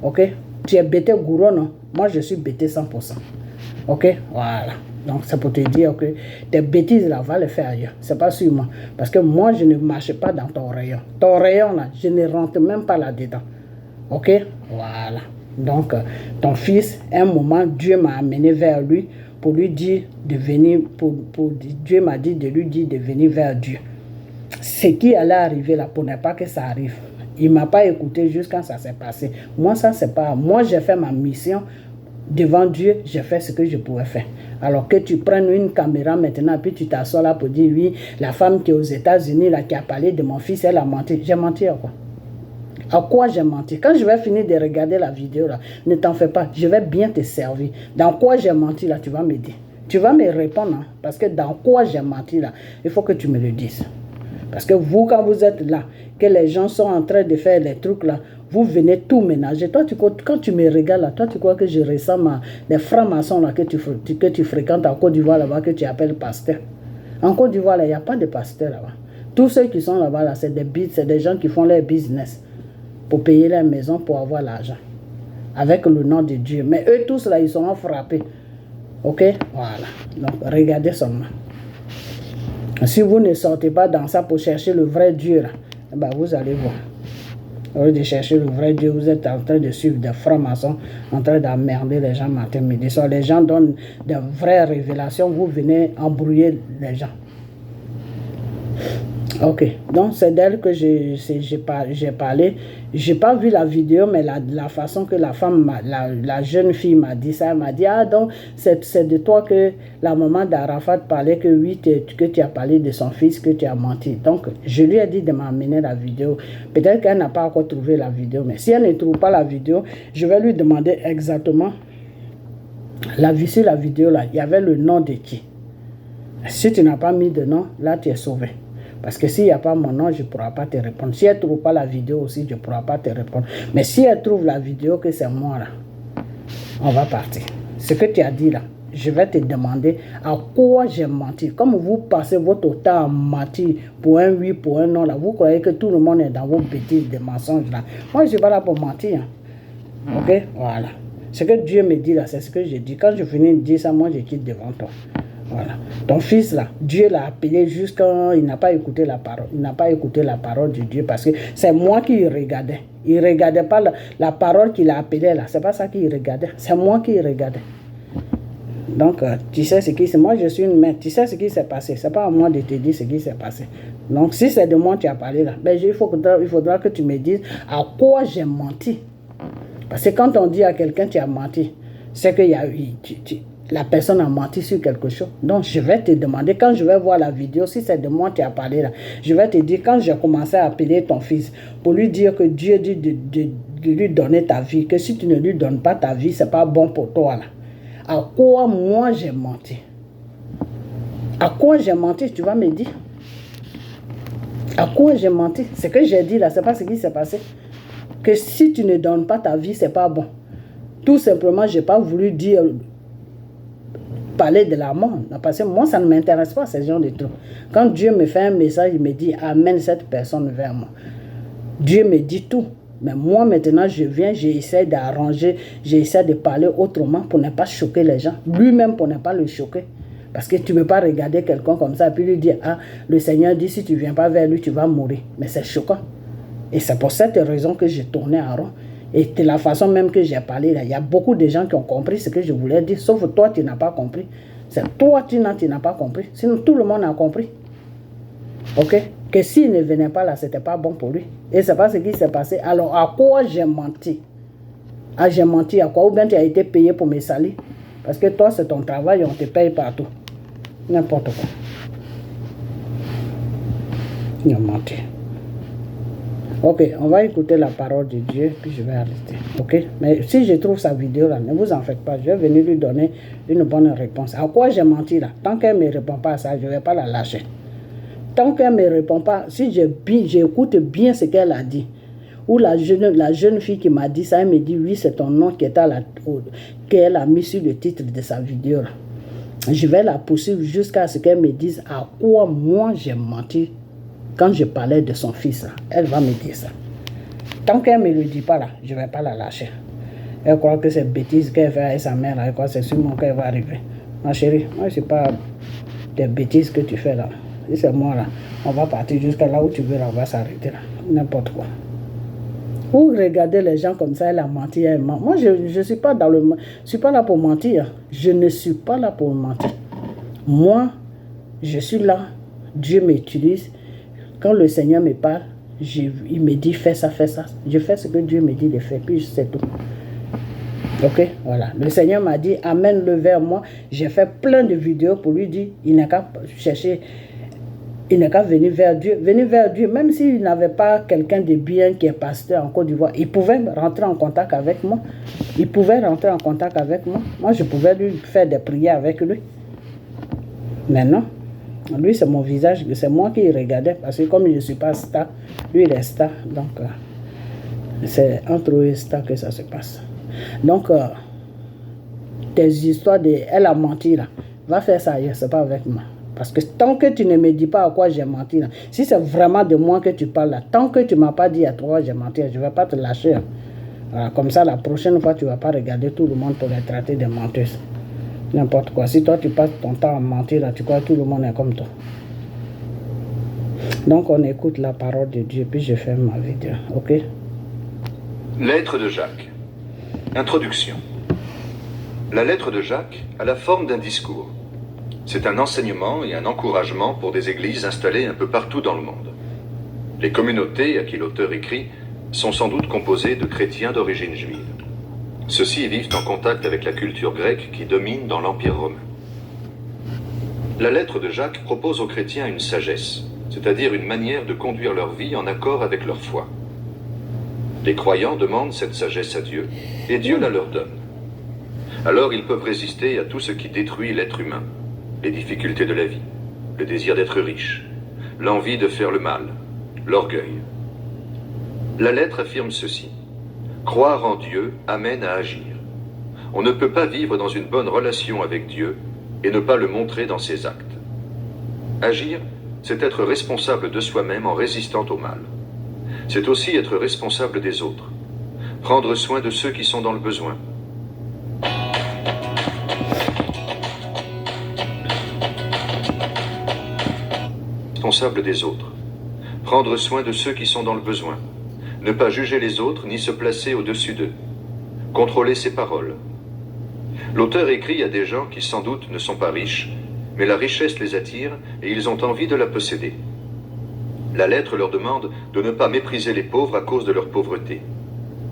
Ok? Tu es bêté gourou, non? Moi, je suis bêté 100%. Ok? Voilà. Donc, c'est pour te dire que tes bêtises, là, va les faire ailleurs. Ce n'est pas sur moi. Parce que moi, je ne marche pas dans ton rayon. Ton rayon, là, je ne rentre même pas là-dedans. Ok? Voilà. Donc, ton fils, à un moment, Dieu m'a amené vers lui pour lui dire de venir, Dieu m'a dit de lui dire de venir vers Dieu. Ce qui allait arriver là, pour ne pas que ça arrive. Il ne m'a pas écouté jusqu'à ça s'est passé. Moi, ça, c'est pas... Moi, j'ai fait ma mission. Devant Dieu, j'ai fait ce que je pouvais faire. Alors que tu prennes une caméra maintenant, puis tu t'assois là pour dire, oui, la femme qui est aux États-Unis, là, qui a parlé de mon fils, elle a menti. J'ai menti à quoi? À quoi j'ai menti? Quand je vais finir de regarder la vidéo, là, ne t'en fais pas, je vais bien te servir. Dans quoi j'ai menti, là, tu vas me dire. Tu vas me répondre, hein, parce que dans quoi j'ai menti, là, il faut que tu me le dises. Parce que vous, quand vous êtes là, que les gens sont en train de faire les trucs, là, vous venez tout ménager. Toi, quand tu me regardes, là, toi, tu crois que je ressemble les francs-maçons là, que tu fréquentes en Côte d'Ivoire, là-bas, que tu appelles pasteur. En Côte d'Ivoire, il n'y a pas de pasteur là-bas. Tous ceux qui sont là-bas, là, c'est des gens qui font leur business pour payer leur maison, pour avoir l'argent. Avec le nom de Dieu. Mais eux tous là, ils seront frappés. Ok? Voilà. Donc, regardez seulement. Si vous ne sortez pas dans ça pour chercher le vrai Dieu, là, ben vous allez voir. Au lieu de chercher le vrai Dieu, vous êtes en train de suivre des francs-maçons, en train d'emmerder les gens matin, midi, soir. Les gens donnent de vraies révélations, vous venez embrouiller les gens. Ok, donc c'est d'elle que j'ai parlé. J'ai pas vu la vidéo, mais la façon que la femme, la jeune fille m'a dit ça, elle m'a dit, ah donc c'est de toi que la maman d'Arafat parlait, que oui, que tu as parlé de son fils, que tu as menti. Donc je lui ai dit de m'amener la vidéo. Peut-être qu'elle n'a pas encore trouvé la vidéo, mais si elle ne trouve pas la vidéo, je vais lui demander exactement, sur la vidéo là, il y avait le nom de qui. Si tu n'as pas mis de nom, là tu es sauvé. Parce que s'il n'y a pas mon nom, je ne pourrai pas te répondre. Si elle ne trouve pas la vidéo aussi, je ne pourrai pas te répondre. Mais si elle trouve la vidéo que c'est moi là, on va partir. Ce que tu as dit là, je vais te demander à quoi j'ai menti. Comme vous passez votre temps à mentir pour un oui, pour un non là, vous croyez que tout le monde est dans vos bêtises, des mensonges là. Moi, je ne suis pas là pour mentir. Hein. Ok? Voilà. Ce que Dieu me dit là, c'est ce que je dis. Quand je finis de dire ça, moi, je quitte devant toi. Voilà. Ton fils là, Dieu l'a appelé jusqu'à il n'a pas écouté la parole. Il n'a pas écouté la parole de Dieu parce que c'est moi qui regardais. Il ne regardait pas la parole qu'il a appelée là. C'est pas ça qu'il regardait. C'est moi qui regardais. Donc, tu sais ce qui s'est passé. Moi, je suis une mère. Tu sais ce qui s'est passé. C'est pas à moi de te dire ce qui s'est passé. Donc, si c'est de moi que tu as parlé là, ben, il faudra que tu me dises à quoi j'ai menti. Parce que quand on dit à quelqu'un tu as menti, c'est que la personne a menti sur quelque chose. Donc, je vais te demander, quand je vais voir la vidéo, si c'est de moi qui as parlé là, je vais te dire, quand j'ai commencé à appeler ton fils, pour lui dire que Dieu dit de lui donner ta vie, que si tu ne lui donnes pas ta vie, c'est pas bon pour toi là. À quoi moi j'ai menti? À quoi j'ai menti, tu vas me dire? À quoi j'ai menti? Ce que j'ai dit là, c'est pas ce qui s'est passé. Que si tu ne donnes pas ta vie, c'est pas bon. Tout simplement, j'ai pas voulu dire... parler de la mort, parce que moi ça ne m'intéresse pas ces gens de trucs. Quand Dieu me fait un message, il me dit amène cette personne vers moi. Dieu me dit tout, mais moi maintenant je viens, j'essaie d'arranger, j'essaie de parler autrement pour ne pas choquer les gens, lui-même pour ne pas le choquer. Parce que tu ne peux pas regarder quelqu'un comme ça et puis lui dire ah le Seigneur dit si tu ne viens pas vers lui tu vas mourir. Mais c'est choquant. Et c'est pour cette raison que j'ai tourné en rond. Et de la façon même que j'ai parlé là, il y a beaucoup de gens qui ont compris ce que je voulais dire, sauf toi, tu n'as pas compris. C'est toi, tu n'as pas compris. Sinon, tout le monde a compris. Ok? Que s'il ne venait pas là, ce n'était pas bon pour lui. Et c'est pas ce qui s'est passé. Alors, à quoi j'ai menti? Ah, j'ai menti à quoi? Ou bien tu as été payé pour me salir? Parce que toi, c'est ton travail, on te paye partout. N'importe quoi. Il a menti. Ok, on va écouter la parole de Dieu, puis je vais arrêter. Ok, mais si je trouve sa vidéo là, ne vous en faites pas, je vais venir lui donner une bonne réponse. À quoi j'ai menti là? Tant qu'elle ne me répond pas à ça, je ne vais pas la lâcher. Tant qu'elle ne me répond pas, si j'écoute bien ce qu'elle a dit, ou la jeune fille qui m'a dit ça, elle me dit oui, c'est ton nom qu'elle a mis sur le titre de sa vidéo là. Je vais la poursuivre jusqu'à ce qu'elle me dise à quoi moi j'ai menti. Quand je parlais de son fils, là, elle va me dire ça. Tant qu'elle ne me le dit pas, là, je ne vais pas la lâcher. Elle croit que c'est bêtise qu'elle fait avec sa mère, là, elle croit que c'est sûrement qu'elle va arriver. Ma chérie, moi, ce n'est pas des bêtises que tu fais là. Si c'est moi, là, on va partir jusqu'à là où tu veux, là, on va s'arrêter là. N'importe quoi. Vous regardez les gens comme ça, elle a menti, elle ment. Moi, je ne suis pas suis pas là pour mentir. Je ne suis pas là pour mentir. Moi, je suis là. Dieu m'utilise. Quand le Seigneur me parle, il me dit fais ça, fais ça. Je fais ce que Dieu me dit de faire, puis c'est tout. Ok, voilà. Le Seigneur m'a dit amène-le vers moi. J'ai fait plein de vidéos pour lui dire il n'a qu'à chercher, il n'a qu'à venir vers Dieu. Venir vers Dieu, même s'il n'avait pas quelqu'un de bien qui est pasteur en Côte d'Ivoire, il pouvait rentrer en contact avec moi. Il pouvait rentrer en contact avec moi. Moi, je pouvais lui faire des prières avec lui. Mais non. Lui, c'est mon visage, c'est moi qui regardais, parce que comme je ne suis pas star, lui, il est star. Donc, c'est entre eux et star que ça se passe. Donc, tes histoires de elle a menti là, va faire ça ailleurs, c'est pas avec moi. Parce que tant que tu ne me dis pas à quoi j'ai menti, là, si c'est vraiment de moi que tu parles, là, tant que tu ne m'as pas dit à toi j'ai menti, je ne vais pas te lâcher. Voilà, comme ça, la prochaine fois, tu ne vas pas regarder tout le monde pour les traiter de menteuses. N'importe quoi. Si toi, tu passes ton temps à mentir, là, tu crois que tout le monde est comme toi. Donc, on écoute la parole de Dieu, puis je fais ma vidéo. OK? Lettre de Jacques. Introduction. La lettre de Jacques a la forme d'un discours. C'est un enseignement et un encouragement pour des églises installées un peu partout dans le monde. Les communautés à qui l'auteur écrit sont sans doute composées de chrétiens d'origine juive. Ceux-ci vivent en contact avec la culture grecque qui domine dans l'Empire romain. La lettre de Jacques propose aux chrétiens une sagesse, c'est-à-dire une manière de conduire leur vie en accord avec leur foi. Les croyants demandent cette sagesse à Dieu, et Dieu la leur donne. Alors ils peuvent résister à tout ce qui détruit l'être humain, les difficultés de la vie, le désir d'être riche, l'envie de faire le mal, l'orgueil. La lettre affirme ceci. Croire en Dieu amène à agir. On ne peut pas vivre dans une bonne relation avec Dieu et ne pas le montrer dans ses actes. Agir, c'est être responsable de soi-même en résistant au mal. C'est aussi être responsable des autres. Prendre soin de ceux qui sont dans le besoin. Responsable des autres. Prendre soin de ceux qui sont dans le besoin. Ne pas juger les autres ni se placer au-dessus d'eux. Contrôler ses paroles. L'auteur écrit à des gens qui sans doute ne sont pas riches, mais la richesse les attire et ils ont envie de la posséder. La lettre leur demande de ne pas mépriser les pauvres à cause de leur pauvreté.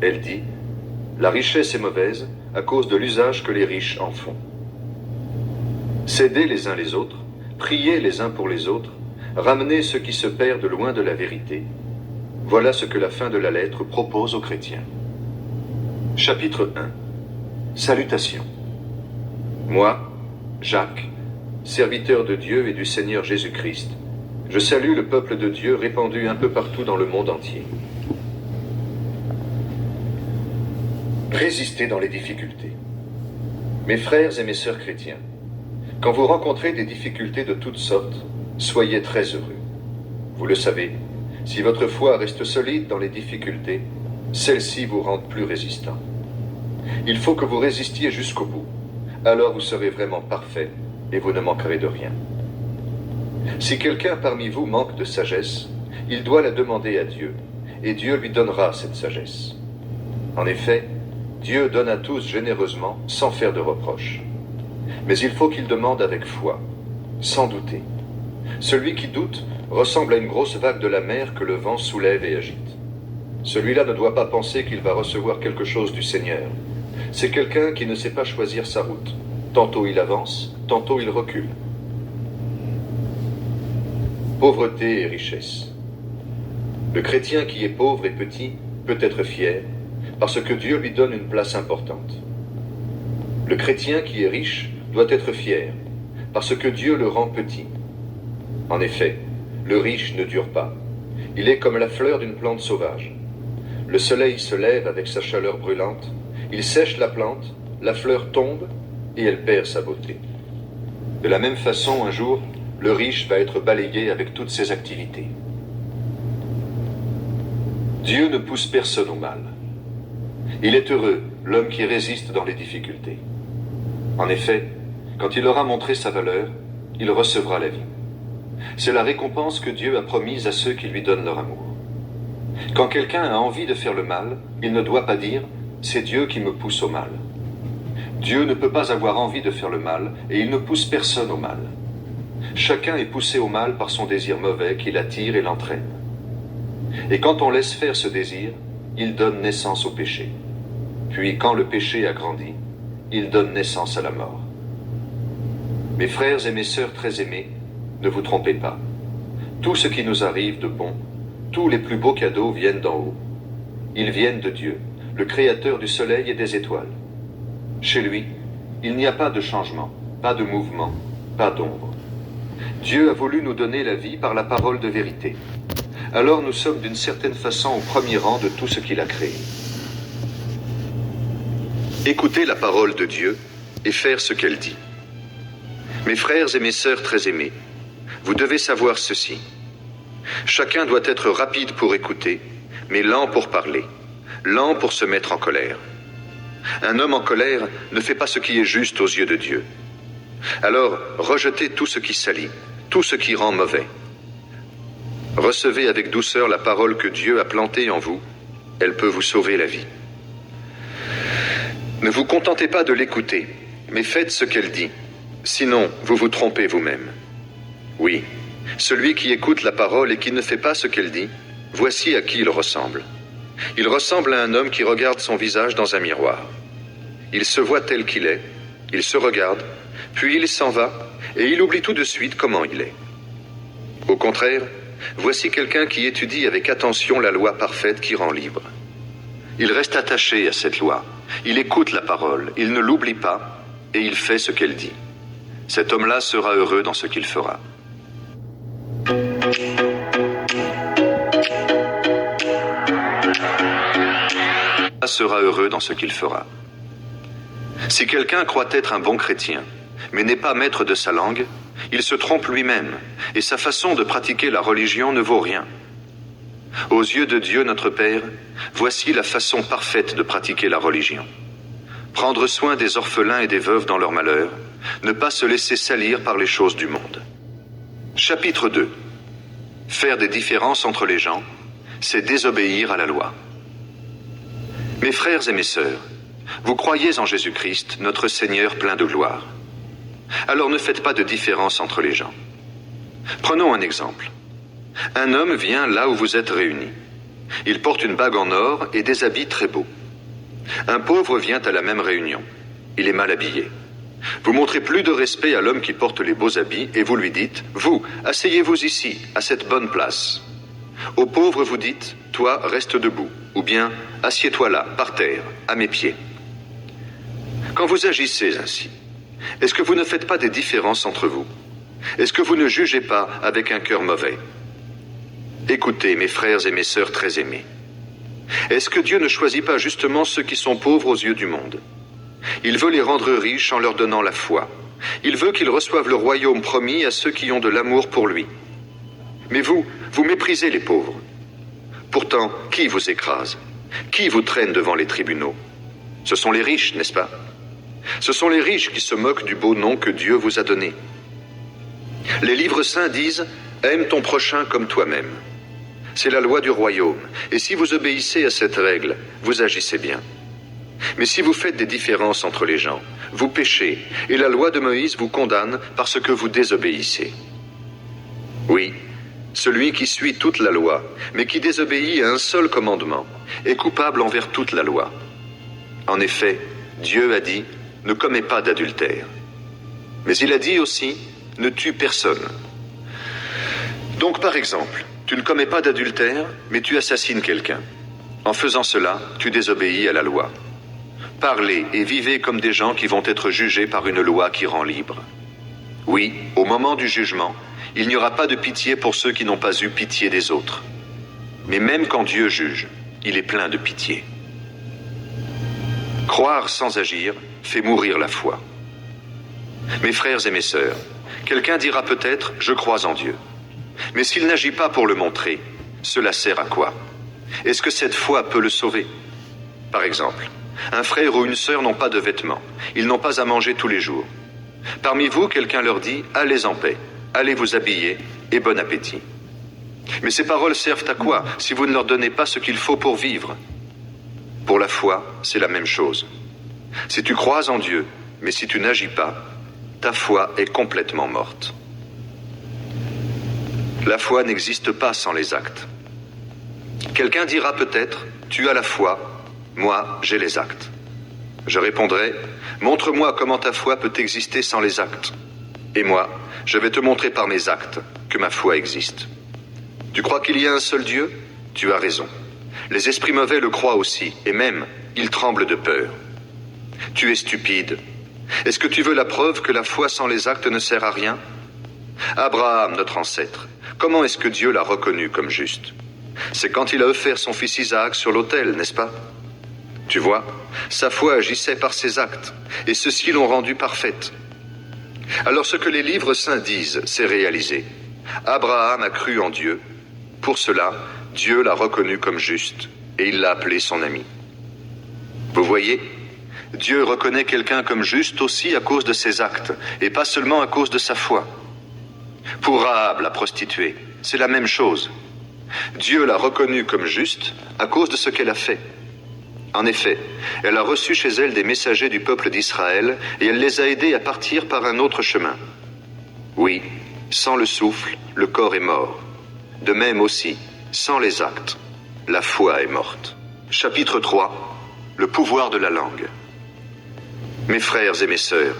Elle dit « La richesse est mauvaise à cause de l'usage que les riches en font. » S'aider les uns les autres, prier les uns pour les autres, ramener ceux qui se perdent loin de la vérité. Voilà ce que la fin de la lettre propose aux chrétiens. Chapitre 1. Salutations. Moi, Jacques, serviteur de Dieu et du Seigneur Jésus-Christ, je salue le peuple de Dieu répandu un peu partout dans le monde entier. Résistez dans les difficultés. Mes frères et mes sœurs chrétiens, quand vous rencontrez des difficultés de toutes sortes, soyez très heureux. Vous le savez, si votre foi reste solide dans les difficultés, celles-ci vous rendent plus résistants. Il faut que vous résistiez jusqu'au bout. Alors vous serez vraiment parfait et vous ne manquerez de rien. Si quelqu'un parmi vous manque de sagesse, il doit la demander à Dieu, et Dieu lui donnera cette sagesse. En effet, Dieu donne à tous généreusement, sans faire de reproches. Mais il faut qu'il demande avec foi, sans douter. Celui qui doute ressemble à une grosse vague de la mer que le vent soulève et agite. Celui-là ne doit pas penser qu'il va recevoir quelque chose du Seigneur. C'est quelqu'un qui ne sait pas choisir sa route. Tantôt il avance, tantôt il recule. Pauvreté et richesse. Le chrétien qui est pauvre et petit peut être fier parce que Dieu lui donne une place importante. Le chrétien qui est riche doit être fier parce que Dieu le rend petit. En effet, le riche ne dure pas. Il est comme la fleur d'une plante sauvage. Le soleil se lève avec sa chaleur brûlante, il sèche la plante, la fleur tombe et elle perd sa beauté. De la même façon, un jour, le riche va être balayé avec toutes ses activités. Dieu ne pousse personne au mal. Il est heureux, l'homme qui résiste dans les difficultés. En effet, quand il aura montré sa valeur, il recevra la vie. C'est la récompense que Dieu a promise à ceux qui lui donnent leur amour. Quand quelqu'un a envie de faire le mal, il ne doit pas dire « c'est Dieu qui me pousse au mal ». Dieu ne peut pas avoir envie de faire le mal et il ne pousse personne au mal. Chacun est poussé au mal par son désir mauvais qui l'attire et l'entraîne. Et quand on laisse faire ce désir, il donne naissance au péché. Puis quand le péché a grandi, il donne naissance à la mort. Mes frères et mes sœurs très aimés, ne vous trompez pas. Tout ce qui nous arrive de bon, tous les plus beaux cadeaux viennent d'en haut. Ils viennent de Dieu, le Créateur du soleil et des étoiles. Chez lui, il n'y a pas de changement, pas de mouvement, pas d'ombre. Dieu a voulu nous donner la vie par la parole de vérité. Alors nous sommes d'une certaine façon au premier rang de tout ce qu'il a créé. Écoutez la parole de Dieu et faire ce qu'elle dit. Mes frères et mes sœurs très aimés, vous devez savoir ceci. Chacun doit être rapide pour écouter, mais lent pour parler, lent pour se mettre en colère. Un homme en colère ne fait pas ce qui est juste aux yeux de Dieu. Alors, rejetez tout ce qui salit, tout ce qui rend mauvais. Recevez avec douceur la parole que Dieu a plantée en vous. Elle peut vous sauver la vie. Ne vous contentez pas de l'écouter, mais faites ce qu'elle dit. Sinon, vous vous trompez vous-même. Oui, celui qui écoute la parole et qui ne fait pas ce qu'elle dit, voici à qui il ressemble. Il ressemble à un homme qui regarde son visage dans un miroir. Il se voit tel qu'il est, il se regarde, puis il s'en va, et il oublie tout de suite comment il est. Au contraire, voici quelqu'un qui étudie avec attention la loi parfaite qui rend libre. Il reste attaché à cette loi, il écoute la parole, il ne l'oublie pas, et il fait ce qu'elle dit. Cet homme-là sera heureux dans ce qu'il fera. Sera heureux dans ce qu'il fera. Si quelqu'un croit être un bon chrétien, mais n'est pas maître de sa langue, il se trompe lui-même, et sa façon de pratiquer la religion ne vaut rien. Aux yeux de Dieu notre Père, voici la façon parfaite de pratiquer la religion. Prendre soin des orphelins et des veuves dans leur malheur, ne pas se laisser salir par les choses du monde. Chapitre 2. Faire des différences entre les gens, c'est désobéir à la loi. Mes frères et mes sœurs, vous croyez en Jésus-Christ, notre Seigneur plein de gloire. Alors ne faites pas de différence entre les gens. Prenons un exemple. Un homme vient là où vous êtes réunis. Il porte une bague en or et des habits très beaux. Un pauvre vient à la même réunion. Il est mal habillé. Vous montrez plus de respect à l'homme qui porte les beaux habits et vous lui dites « Vous, asseyez-vous ici, à cette bonne place ». Au pauvre vous dites « Toi, reste debout » ou bien « Assieds-toi là, par terre, à mes pieds ». Quand vous agissez ainsi, est-ce que vous ne faites pas des différences entre vous? Est-ce que vous ne jugez pas avec un cœur mauvais? Écoutez, mes frères et mes sœurs très aimés. Est-ce que Dieu ne choisit pas justement ceux qui sont pauvres aux yeux du monde? Il veut les rendre riches en leur donnant la foi. Il veut qu'ils reçoivent le royaume promis à ceux qui ont de l'amour pour lui. Mais vous méprisez les pauvres. Pourtant, qui vous écrase? Qui vous traîne devant les tribunaux? Ce sont les riches, n'est-ce pas? Ce sont les riches qui se moquent du beau nom que Dieu vous a donné. Les livres saints disent « Aime ton prochain comme toi-même ». C'est la loi du royaume, et si vous obéissez à cette règle, vous agissez bien. Mais si vous faites des différences entre les gens, vous péchez, et la loi de Moïse vous condamne parce que vous désobéissez. Oui, celui qui suit toute la loi, mais qui désobéit à un seul commandement, est coupable envers toute la loi. En effet, Dieu a dit « Ne commets pas d'adultère ». Mais il a dit aussi « Ne tue personne ». Donc par exemple, tu ne commets pas d'adultère, mais tu assassines quelqu'un. En faisant cela, tu désobéis à la loi. Parlez et vivez comme des gens qui vont être jugés par une loi qui rend libre. Oui, au moment du jugement, il n'y aura pas de pitié pour ceux qui n'ont pas eu pitié des autres. Mais même quand Dieu juge, il est plein de pitié. Croire sans agir fait mourir la foi. Mes frères et mes sœurs, quelqu'un dira peut-être « Je crois en Dieu ». Mais s'il n'agit pas pour le montrer, cela sert à quoi? Est-ce que cette foi peut le sauver? Par exemple, un frère ou une sœur n'ont pas de vêtements, ils n'ont pas à manger tous les jours. Parmi vous, quelqu'un leur dit « Allez en paix, allez vous habiller et bon appétit ». Mais ces paroles servent à quoi si vous ne leur donnez pas ce qu'il faut pour vivre? Pour la foi, c'est la même chose. Si tu crois en Dieu, mais si tu n'agis pas, ta foi est complètement morte. La foi n'existe pas sans les actes. Quelqu'un dira peut-être « Tu as la foi, moi j'ai les actes ». Je répondrai « Montre-moi comment ta foi peut exister sans les actes. Et moi, je vais te montrer par mes actes que ma foi existe. Tu crois qu'il y a un seul Dieu? Tu as raison. Les esprits mauvais le croient aussi, et même, ils tremblent de peur. Tu es stupide. Est-ce que tu veux la preuve que la foi sans les actes ne sert à rien? Abraham, notre ancêtre, comment est-ce que Dieu l'a reconnu comme juste? C'est quand il a offert son fils Isaac sur l'autel, n'est-ce pas? Tu vois, sa foi agissait par ses actes, et ceux-ci l'ont rendue parfaite. Alors ce que les livres saints disent, c'est réalisé. Abraham a cru en Dieu. Pour cela, Dieu l'a reconnu comme juste et il l'a appelé son ami. Vous voyez, Dieu reconnaît quelqu'un comme juste aussi à cause de ses actes et pas seulement à cause de sa foi. Pour Rahab, la prostituée, c'est la même chose. Dieu l'a reconnue comme juste à cause de ce qu'elle a fait. En effet, elle a reçu chez elle des messagers du peuple d'Israël et elle les a aidés à partir par un autre chemin. Oui, sans le souffle, le corps est mort. De même aussi, sans les actes, la foi est morte. Chapitre 3. Le pouvoir de la langue. Mes frères et mes sœurs,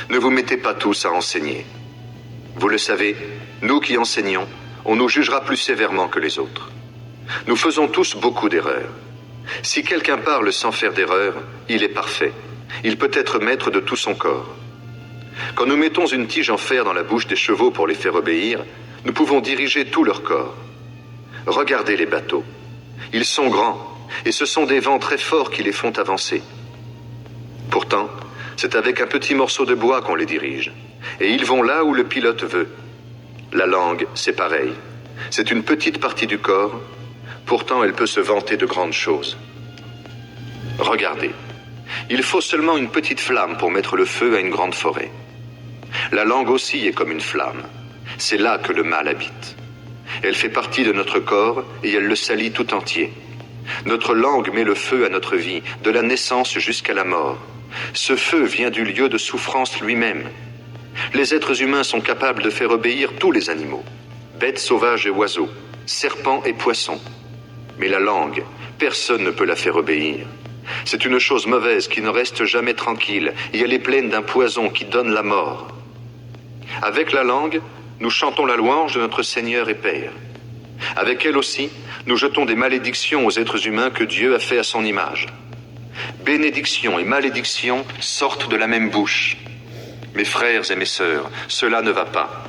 ne vous mettez pas tous à enseigner. Vous le savez, nous qui enseignons, on nous jugera plus sévèrement que les autres. Nous faisons tous beaucoup d'erreurs. Si quelqu'un parle sans faire d'erreur, il est parfait. Il peut être maître de tout son corps. Quand nous mettons une tige en fer dans la bouche des chevaux pour les faire obéir, nous pouvons diriger tout leur corps. Regardez les bateaux. Ils sont grands, et ce sont des vents très forts qui les font avancer. Pourtant, c'est avec un petit morceau de bois qu'on les dirige, et ils vont là où le pilote veut. La langue, c'est pareil. C'est une petite partie du corps, pourtant elle peut se vanter de grandes choses. Regardez, il faut seulement une petite flamme pour mettre le feu à une grande forêt. La langue aussi est comme une flamme. C'est là que le mal habite. Elle fait partie de notre corps et elle le salit tout entier. Notre langue met le feu à notre vie, de la naissance jusqu'à la mort. Ce feu vient du lieu de souffrance lui-même. Les êtres humains sont capables de faire obéir tous les animaux, bêtes sauvages et oiseaux, serpents et poissons. Mais la langue, personne ne peut la faire obéir. C'est une chose mauvaise qui ne reste jamais tranquille, et elle est pleine d'un poison qui donne la mort. Avec la langue, nous chantons la louange de notre Seigneur et Père. Avec elle aussi, nous jetons des malédictions aux êtres humains que Dieu a fait à son image. Bénédiction et malédiction sortent de la même bouche. Mes frères et mes sœurs, cela ne va pas.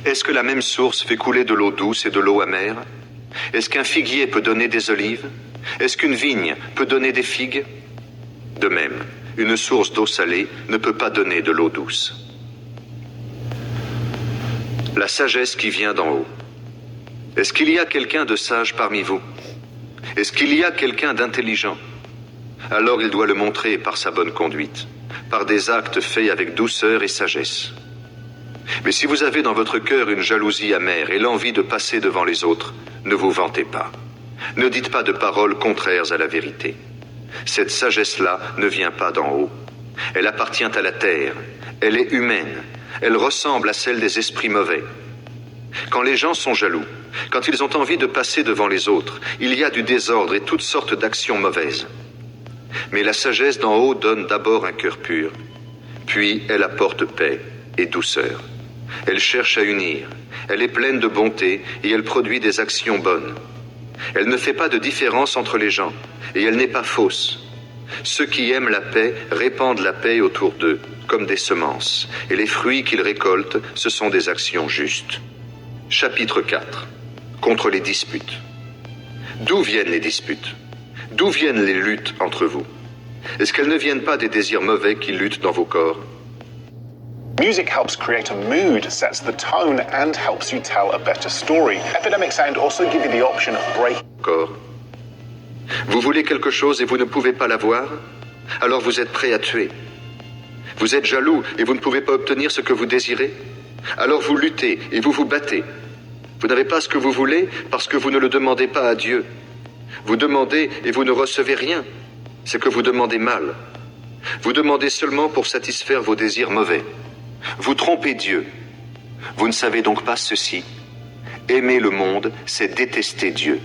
Est-ce que la même source fait couler de l'eau douce et de l'eau amère? Est-ce qu'un figuier peut donner des olives? Est-ce qu'une vigne peut donner des figues? De même, une source d'eau salée ne peut pas donner de l'eau douce. La sagesse qui vient d'en haut. Est-ce qu'il y a quelqu'un de sage parmi vous? Est-ce qu'il y a quelqu'un d'intelligent? Alors il doit le montrer par sa bonne conduite, par des actes faits avec douceur et sagesse. Mais si vous avez dans votre cœur une jalousie amère et l'envie de passer devant les autres, ne vous vantez pas. Ne dites pas de paroles contraires à la vérité. Cette sagesse-là ne vient pas d'en haut. Elle appartient à la terre. Elle est humaine. Elle ressemble à celle des esprits mauvais. Quand les gens sont jaloux, quand ils ont envie de passer devant les autres, il y a du désordre et toutes sortes d'actions mauvaises. Mais la sagesse d'en haut donne d'abord un cœur pur, puis elle apporte paix et douceur. Elle cherche à unir, elle est pleine de bonté et elle produit des actions bonnes. Elle ne fait pas de différence entre les gens et elle n'est pas fausse. Ceux qui aiment la paix répandent la paix autour d'eux, comme des semences, et les fruits qu'ils récoltent, ce sont des actions justes. Chapitre 4. Contre les disputes. D'où viennent les disputes? D'où viennent les luttes entre vous? Est-ce qu'elles ne viennent pas des désirs mauvais qui luttent dans vos corps? Music helps create a mood, sets the tone, and helps you tell a better story. Epidemic Sound also give you the option of break. Corps. Vous voulez quelque chose et vous ne pouvez pas l'avoir? Alors vous êtes prêt à tuer. Vous êtes jaloux et vous ne pouvez pas obtenir ce que vous désirez? Alors vous luttez et vous vous battez. Vous n'avez pas ce que vous voulez parce que vous ne le demandez pas à Dieu. Vous demandez et vous ne recevez rien. C'est que vous demandez mal. Vous demandez seulement pour satisfaire vos désirs mauvais. Vous trompez Dieu. Vous ne savez donc pas ceci. Aimer le monde, c'est détester Dieu.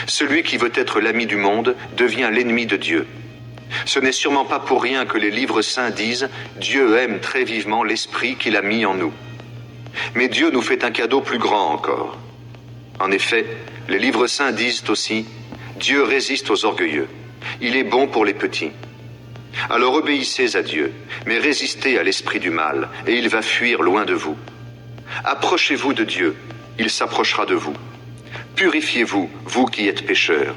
Celui qui veut être l'ami du monde devient l'ennemi de Dieu. Ce n'est sûrement pas pour rien que les livres saints disent « Dieu aime très vivement l'esprit qu'il a mis en nous ». Mais Dieu nous fait un cadeau plus grand encore. En effet, les livres saints disent aussi « Dieu résiste aux orgueilleux. Il est bon pour les petits ». Alors obéissez à Dieu, mais résistez à l'esprit du mal, et il va fuir loin de vous. Approchez-vous de Dieu, il s'approchera de vous. Purifiez-vous, vous qui êtes pécheurs.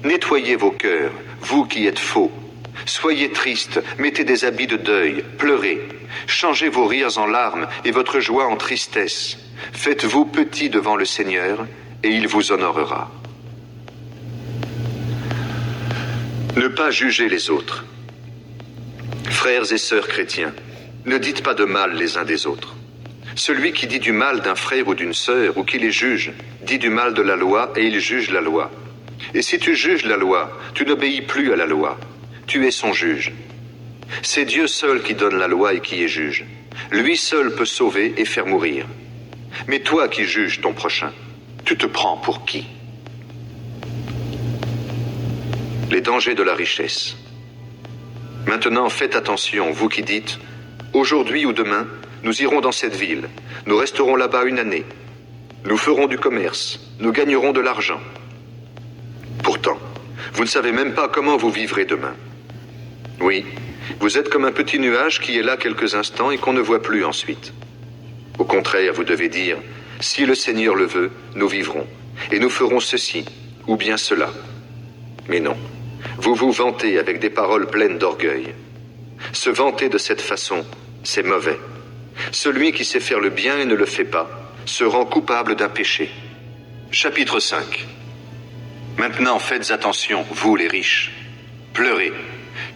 Nettoyez vos cœurs, vous qui êtes faux. Soyez tristes, mettez des habits de deuil, pleurez. Changez vos rires en larmes et votre joie en tristesse. faites-vous petit devant le Seigneur et il vous honorera. Ne pas juger les autres. Frères et sœurs chrétiens, ne dites pas de mal les uns des autres. Celui qui dit du mal d'un frère ou d'une sœur, ou qui les juge, dit du mal de la loi et il juge la loi. Et si tu juges la loi, tu n'obéis plus à la loi. Tu es son juge. C'est Dieu seul qui donne la loi et qui est juge. Lui seul peut sauver et faire mourir. Mais toi qui juges ton prochain, tu te prends pour qui? Les dangers de la richesse. Maintenant, faites attention, vous qui dites, aujourd'hui ou demain, nous irons dans cette ville, nous resterons là-bas une année, nous ferons du commerce, nous gagnerons de l'argent. Pourtant, vous ne savez même pas comment vous vivrez demain. Oui, vous êtes comme un petit nuage qui est là quelques instants et qu'on ne voit plus ensuite. Au contraire, vous devez dire, si le Seigneur le veut, nous vivrons, et nous ferons ceci, ou bien cela. Mais non, vous vous vantez avec des paroles pleines d'orgueil. Se vanter de cette façon, c'est mauvais. Celui qui sait faire le bien et ne le fait pas, se rend coupable d'un péché. Chapitre 5. Maintenant faites attention, vous les riches. Pleurez,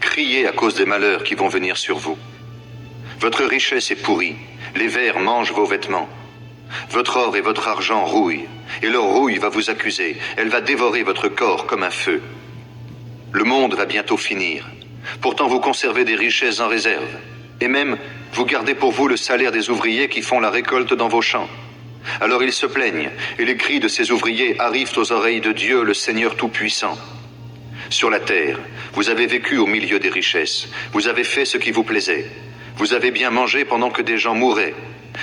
criez à cause des malheurs qui vont venir sur vous. Votre richesse est pourrie, les vers mangent vos vêtements. Votre or et votre argent rouillent, et leur rouille va vous accuser, elle va dévorer votre corps comme un feu. Le monde va bientôt finir. Pourtant vous conservez des richesses en réserve. Et même, vous gardez pour vous le salaire des ouvriers qui font la récolte dans vos champs. Alors ils se plaignent, et les cris de ces ouvriers arrivent aux oreilles de Dieu, le Seigneur Tout-Puissant. Sur la terre, vous avez vécu au milieu des richesses. Vous avez fait ce qui vous plaisait. Vous avez bien mangé pendant que des gens mouraient.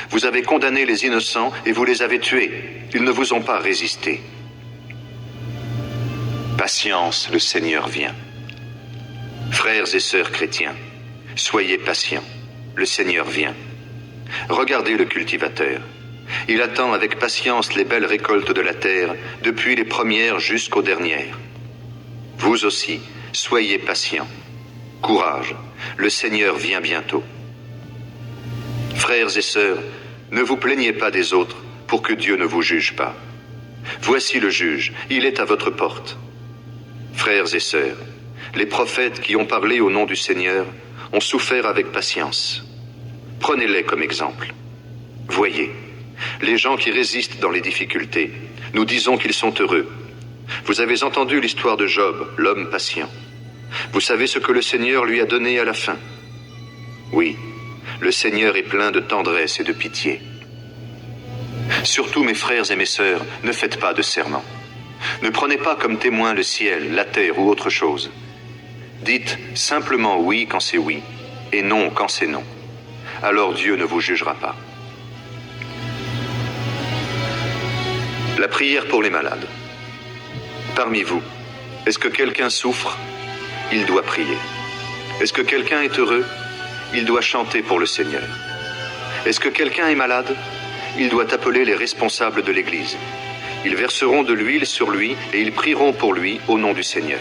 Vous avez condamné les innocents et vous les avez tués. Ils ne vous ont pas résisté. Patience, le Seigneur vient. Frères et sœurs chrétiens, soyez patients, le Seigneur vient. Regardez le cultivateur. Il attend avec patience les belles récoltes de la terre, depuis les premières jusqu'aux dernières. Vous aussi, soyez patients. Courage, le Seigneur vient bientôt. Frères et sœurs, ne vous plaignez pas des autres pour que Dieu ne vous juge pas. Voici le juge, il est à votre porte. Frères et sœurs, les prophètes qui ont parlé au nom du Seigneur ont souffert avec patience. Prenez-les comme exemple. Voyez, les gens qui résistent dans les difficultés, nous disons qu'ils sont heureux. Vous avez entendu l'histoire de Job, l'homme patient. Vous savez ce que le Seigneur lui a donné à la fin. Oui, le Seigneur est plein de tendresse et de pitié. Surtout, mes frères et mes sœurs, ne faites pas de serment. Ne prenez pas comme témoin le ciel, la terre ou autre chose. Dites simplement oui quand c'est oui, et non quand c'est non. Alors Dieu ne vous jugera pas. La prière pour les malades. Parmi vous, est-ce que quelqu'un souffre? Il doit prier. Est-ce que quelqu'un est heureux? Il doit chanter pour le Seigneur. Est-ce que quelqu'un est malade? Il doit appeler les responsables de l'Église. Ils verseront de l'huile sur lui et ils prieront pour lui au nom du Seigneur.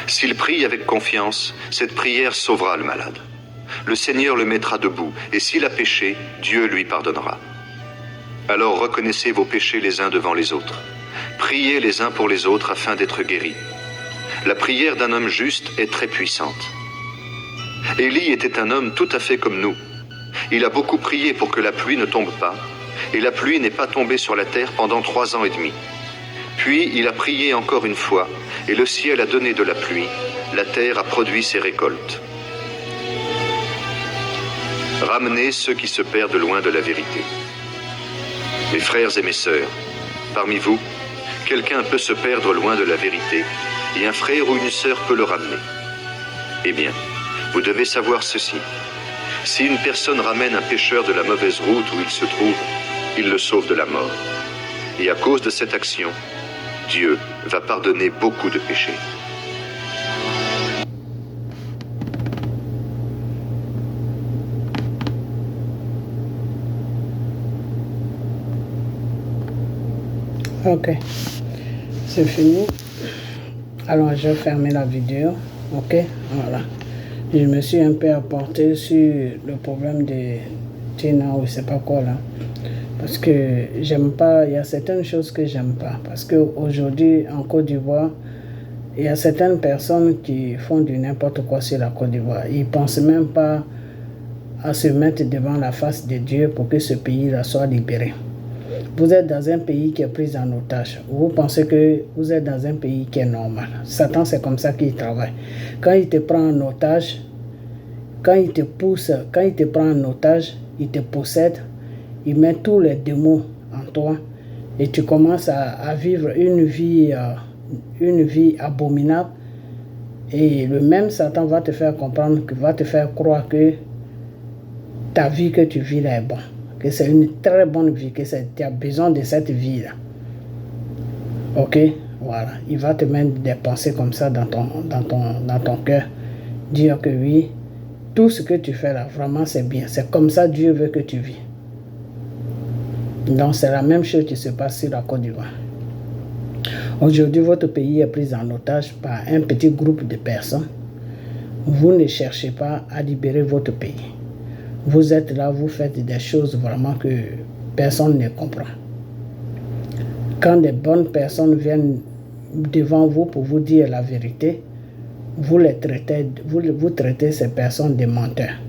S'il prie avec confiance, cette prière sauvera le malade. Le Seigneur le mettra debout et s'il a péché, Dieu lui pardonnera. Alors reconnaissez vos péchés les uns devant les autres. Priez les uns pour les autres afin d'être guéris. La prière d'un homme juste est très puissante. Élie était un homme tout à fait comme nous. Il a beaucoup prié pour que la pluie ne tombe pas, et la pluie n'est pas tombée sur la terre pendant 3 ans et demi. Puis il a prié encore une fois, et le ciel a donné de la pluie, la terre a produit ses récoltes. Ramenez ceux qui se perdent loin de la vérité. Mes frères et mes sœurs, parmi vous, quelqu'un peut se perdre loin de la vérité, et un frère ou une sœur peut le ramener. Eh bien, vous devez savoir ceci. Si une personne ramène un pécheur de la mauvaise route où il se trouve, il le sauve de la mort. Et à cause de cette action, Dieu va pardonner beaucoup de péchés. Ok, c'est fini. Alors, je vais fermer la vidéo. Ok, voilà. Je me suis un peu apporté sur le problème de Tina ou je sais pas quoi là. Parce que j'aime pas, il y a certaines choses que j'aime pas. Parce qu'aujourd'hui, en Côte d'Ivoire, il y a certaines personnes qui font du n'importe quoi sur la Côte d'Ivoire. Ils ne pensent même pas à se mettre devant la face de Dieu pour que ce pays-là soit libéré. Vous êtes dans un pays qui est pris en otage. Vous pensez que vous êtes dans un pays qui est normal. Satan, c'est comme ça qu'il travaille. Quand il te prend en otage, quand il te pousse, quand il te prend en otage, il te possède, il met tous les démons en toi et tu commences à vivre une vie abominable. Et le même Satan va te faire comprendre, va te faire croire que ta vie que tu vis là est bonne, que c'est une très bonne vie, que tu as besoin de cette vie-là. Ok? Voilà. Il va te mettre des pensées comme ça dans ton cœur. Dire que oui, tout ce que tu fais là, vraiment c'est bien. C'est comme ça Dieu veut que tu vis. Donc c'est la même chose qui se passe sur la Côte d'Ivoire. Aujourd'hui, votre pays est pris en otage par un petit groupe de personnes. Vous ne cherchez pas à libérer votre pays. Vous êtes là, vous faites des choses vraiment que personne ne comprend. Quand des bonnes personnes viennent devant vous pour vous dire la vérité, vous traitez ces personnes de menteurs.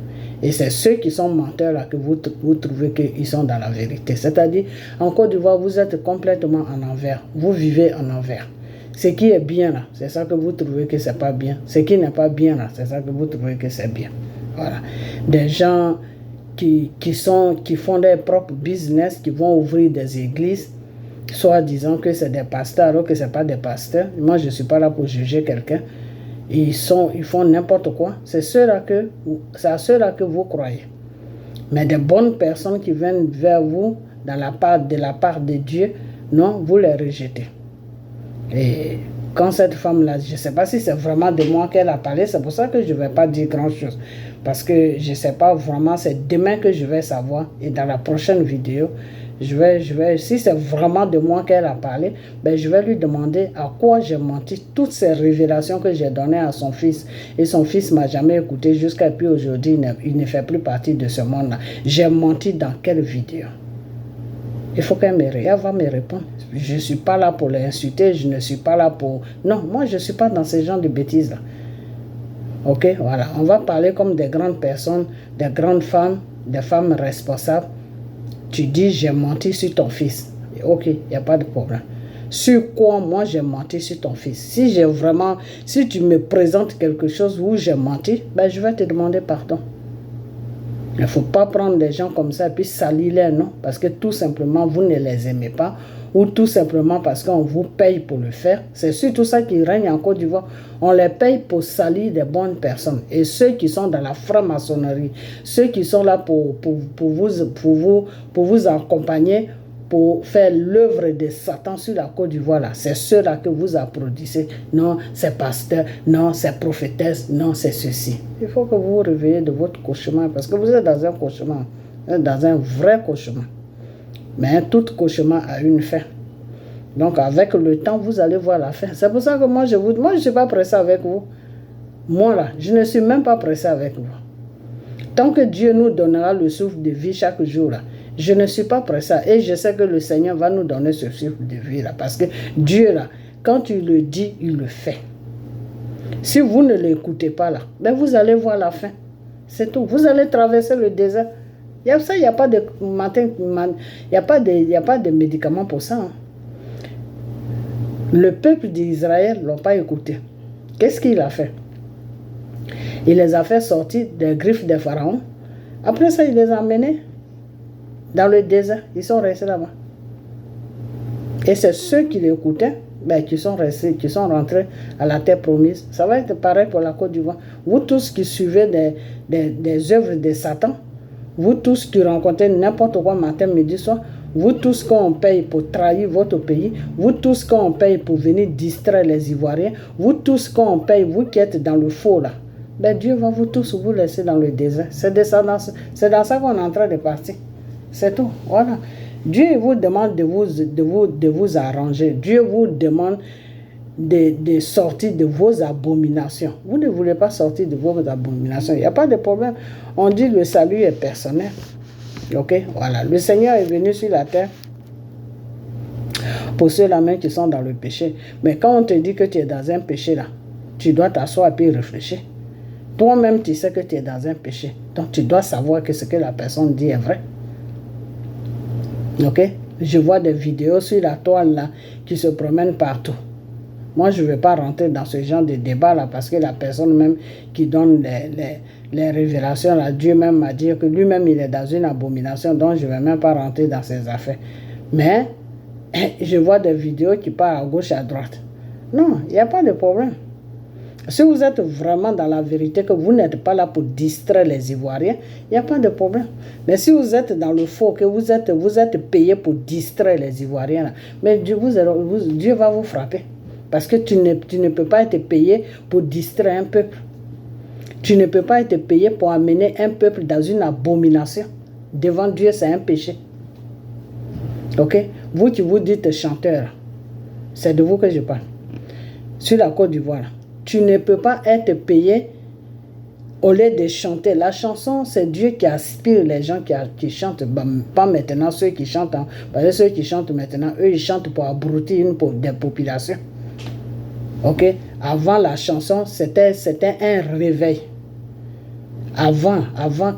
Et c'est ceux qui sont menteurs là que vous trouvez qu'ils sont dans la vérité. C'est-à-dire, en Côte d'Ivoire, vous êtes complètement en envers. Vous vivez en envers. Ce qui est bien là, c'est ça que vous trouvez que c'est pas bien. Ce qui n'est pas bien là, c'est ça que vous trouvez que c'est bien. Voilà. Des gens qui font their propres business, qui vont ouvrir des églises, soit disant que c'est des pasteurs alors que ce n'est pas des pasteurs. Moi, je ne suis pas là pour juger quelqu'un. Ils font n'importe quoi. C'est à ceux-là que vous croyez. Mais des bonnes personnes qui viennent vers vous de la part de Dieu, non, vous les rejetez. Et quand cette femme-là, je ne sais pas si c'est vraiment de moi qu'elle a parlé, c'est pour ça que je ne vais pas dire grand-chose. Parce que je ne sais pas vraiment, c'est demain que je vais savoir. Et dans la prochaine vidéo, si c'est vraiment de moi qu'elle a parlé, ben je vais lui demander à quoi j'ai menti. Toutes ces révélations que j'ai données à son fils. Et son fils ne m'a jamais écouté jusqu'à puis aujourd'hui, il ne fait plus partie de ce monde-là. J'ai menti dans quelle vidéo? Il faut qu'elle va me répondre. Je ne suis pas là pour l'insulter, je ne suis pas là pour... Non, moi je ne suis pas dans ce genre de bêtises-là. Ok, voilà. On va parler comme des grandes personnes, des grandes femmes, des femmes responsables. Tu dis, j'ai menti sur ton fils. Ok, il n'y a pas de problème. Sur quoi moi j'ai menti sur ton fils? Si tu me présentes quelque chose où j'ai menti, ben je vais te demander pardon. Il ne faut pas prendre des gens comme ça et puis salir les noms parce que tout simplement vous ne les aimez pas ou tout simplement parce qu'on vous paye pour le faire. C'est surtout ça qui règne en Côte d'Ivoire. On les paye pour salir des bonnes personnes. Et ceux qui sont dans la franc-maçonnerie, ceux qui sont là pour vous accompagner, pour faire l'œuvre de Satan sur la Côte d'Ivoire, là, c'est ceux-là que vous applaudissez. Non, c'est pasteur, non, c'est prophétesse, non, c'est ceci. Il faut que vous vous réveillez de votre cauchemar parce que vous êtes dans un cauchemar, dans un vrai cauchemar. Mais tout cauchemar a une fin. Donc avec le temps, vous allez voir la fin. C'est pour ça que moi, je ne suis pas pressé avec vous. Moi là, je ne suis même pas pressé avec vous. Tant que Dieu nous donnera le souffle de vie chaque jour là, je ne suis pas pressé. Et je sais que le Seigneur va nous donner ce souffle de vie là. Parce que Dieu là, quand tu le dis, il le fait. Si vous ne l'écoutez pas là, ben vous allez voir la fin. C'est tout. Vous allez traverser le désert. Il n'y a pas de matin, il n'y a pas de médicaments pour ça. Hein. Le peuple d'Israël ne l'a pas écouté. Qu'est-ce qu'il a fait? Il les a fait sortir des griffes des pharaons. Après ça, il les a emmenés dans le désert. Ils sont restés là-bas. Et c'est ceux qui l'écoutaient qui sont rentrés à la terre promise. Ça va être pareil pour la Côte d'Ivoire. Vous tous qui suivez des œuvres de Satan, vous tous qui rencontrez n'importe quoi matin, midi, soir, vous tous qu'on paye pour trahir votre pays, vous tous qu'on paye pour venir distraire les Ivoiriens, vous tous qu'on paye, vous qui êtes dans le faux là, Dieu va vous tous vous laisser dans le désert. C'est dans ça qu'on est en train de partir. C'est tout. Voilà. Dieu vous demande de vous arranger. Dieu vous demande de sortir de vos abominations. Vous ne voulez pas sortir de vos abominations. Il n'y a pas de problème. On dit le salut est personnel. Ok, voilà. Le Seigneur est venu sur la terre pour ceux-là même qui sont dans le péché. Mais quand on te dit que tu es dans un péché là, tu dois t'asseoir et puis réfléchir. Toi-même, tu sais que tu es dans un péché. Donc, tu dois savoir que ce que la personne dit est vrai. Ok? Je vois des vidéos sur la toile là qui se promènent partout. Moi, je ne vais pas rentrer dans ce genre de débat là parce que la personne même qui donne les révélations là, Dieu même m'a dit que lui-même il est dans une abomination, donc je ne vais même pas rentrer dans ses affaires. Mais je vois des vidéos qui partent à gauche, à droite. Non, il n'y a pas de problème. Si vous êtes vraiment dans la vérité, que vous n'êtes pas là pour distraire les Ivoiriens, il n'y a pas de problème. Mais si vous êtes dans le faux, que vous êtes payé pour distraire les Ivoiriens, là, mais Dieu va vous frapper. Parce que tu ne peux pas être payé pour distraire un peuple. Tu ne peux pas être payé pour amener un peuple dans une abomination. Devant Dieu, c'est un péché. Ok? Vous qui vous dites chanteur, c'est de vous que je parle. Sur la Côte d'Ivoire, tu ne peux pas être payé au lieu de chanter. La chanson, c'est Dieu qui aspire les gens qui chantent. Pas maintenant ceux qui chantent. Parce que ceux qui chantent maintenant, eux, ils chantent pour abrutir des populations. Ok? Avant la chanson, c'était un réveil. Avant,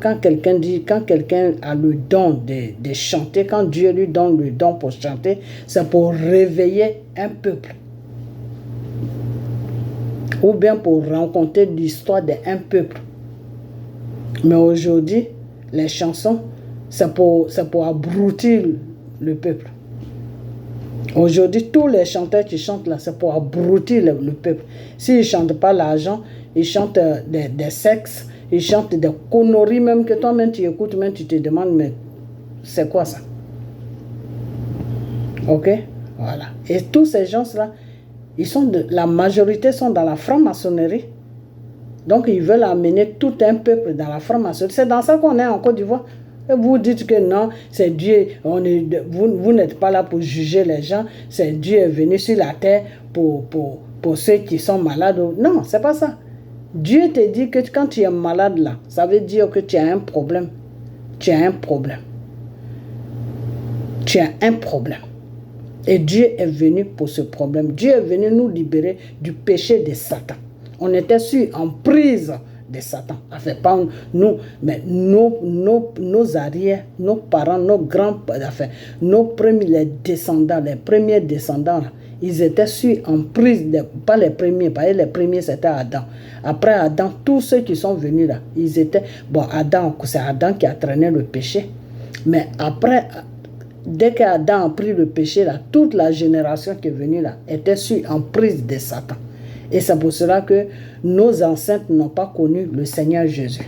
quand quelqu'un a le don de chanter, quand Dieu lui donne le don pour chanter, c'est pour réveiller un peuple. Ou bien pour raconter l'histoire d'un peuple. Mais aujourd'hui, les chansons, c'est pour abrutir le peuple. Aujourd'hui, tous les chanteurs qui chantent là, c'est pour abrutir le peuple. S'ils ne chantent pas l'argent, ils chantent des sexes, ils chantent des conneries même que toi-même tu écoutes, même tu te demandes, mais c'est quoi ça? Ok? Voilà. Et tous ces gens-là, la majorité sont dans la franc-maçonnerie. Donc, ils veulent amener tout un peuple dans la franc-maçonnerie. C'est dans ça qu'on est en Côte d'Ivoire. Et vous dites que non, c'est Dieu. Vous n'êtes pas là pour juger les gens. C'est Dieu est venu sur la terre pour ceux qui sont malades. Non, c'est pas ça. Dieu te dit que quand tu es malade là, ça veut dire que tu as un problème. Tu as un problème. Tu as un problème. Et Dieu est venu pour ce problème. Dieu est venu nous libérer du péché de Satan. On était en prise de Satan. Enfin, pas nous, mais nos arrières, nos parents, nos grands-parents, enfin, nos premiers descendants, les premiers descendants, ils étaient en prise, pas les premiers, parce que les premiers c'était Adam. Après Adam, tous ceux qui sont venus là, ils étaient, Adam, c'est Adam qui a traîné le péché. Mais après, dès qu'Adam a pris le péché là, toute la génération qui est venue là, était en prise de Satan. Et c'est pour cela que nos ancêtres n'ont pas connu le Seigneur Jésus.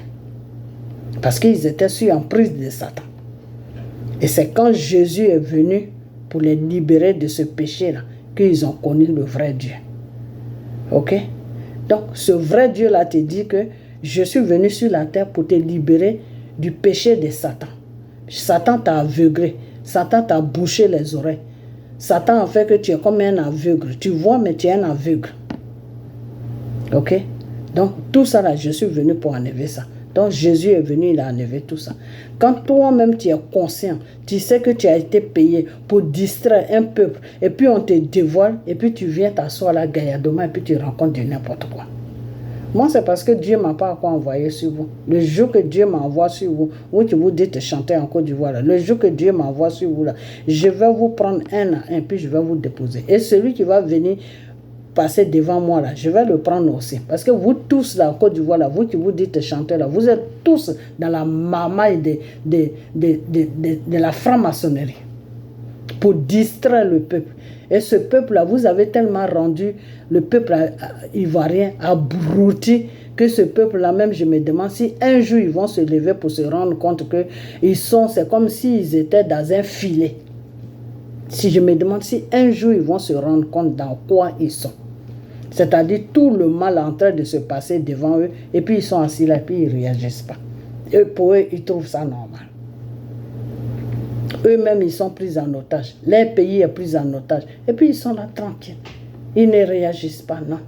Parce qu'ils étaient en prise de Satan. Et c'est quand Jésus est venu pour les libérer de ce péché-là qu'ils ont connu le vrai Dieu. Ok? Donc, ce vrai Dieu-là te dit que je suis venu sur la terre pour te libérer du péché de Satan. Satan t'a aveuglé. Satan t'a bouché les oreilles. Satan a fait que tu es comme un aveugle. Tu vois, mais tu es un aveugle. Ok? Donc, tout ça là, je suis venu pour enlever ça. Donc, Jésus est venu, il a enlevé tout ça. Quand toi-même, tu es conscient, tu sais que tu as été payé pour distraire un peuple, et puis on te dévoile, et puis tu viens t'asseoir là, gaillardement, et puis tu rencontres du n'importe quoi. Moi, c'est parce que Dieu ne m'a pas encore envoyé sur vous. Le jour que Dieu m'envoie sur vous, vous qui vous dites chanter en Côte d'Ivoire, le jour que Dieu m'envoie sur vous, là, je vais vous prendre un à un, puis je vais vous déposer. Et celui qui va venir passer devant moi là, je vais le prendre aussi. Parce que vous tous là, en Côte d'Ivoire là, vous qui vous dites chanter là, vous êtes tous dans la marmaille de la franc-maçonnerie pour distraire le peuple. Et ce peuple-là, vous avez tellement rendu le peuple ivoirien abruti que ce peuple-là, même je me demande si un jour ils vont se lever pour se rendre compte que c'est comme s'ils étaient dans un filet. Si je me demande si un jour ils vont se rendre compte dans quoi ils sont. C'est-à-dire tout le mal en train de se passer devant eux, et puis ils sont assis là, et puis ils ne réagissent pas. Et pour eux, ils trouvent ça normal. Eux-mêmes, ils sont pris en otage. Leur pays est pris en otage. Et puis ils sont là tranquilles. Ils ne réagissent pas, non.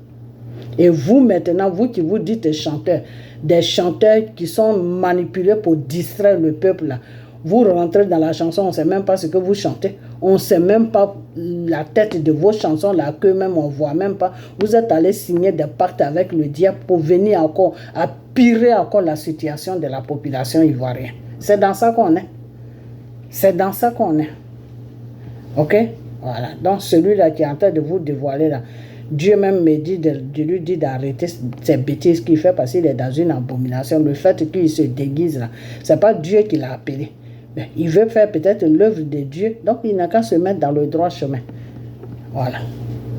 Et vous maintenant, vous qui vous dites chanteurs, des chanteurs qui sont manipulés pour distraire le peuple là, Vous rentrez dans la chanson, on ne sait même pas ce que vous chantez. On ne sait même pas la tête de vos chansons, la queue même, on ne voit même pas. Vous êtes allé signer des pactes avec le diable pour venir encore empirer encore la situation de la population ivoirienne. C'est dans ça qu'on est. C'est dans ça qu'on est. Ok? Voilà. Donc celui-là qui est en train de vous dévoiler là, Dieu même me dit de lui dire d'arrêter ces bêtises qu'il fait parce qu'il est dans une abomination. Le fait qu'il se déguise là, c'est pas Dieu qui l'a appelé. Mais il veut faire peut-être l'œuvre de Dieu, donc il n'a qu'à se mettre dans le droit chemin. Voilà.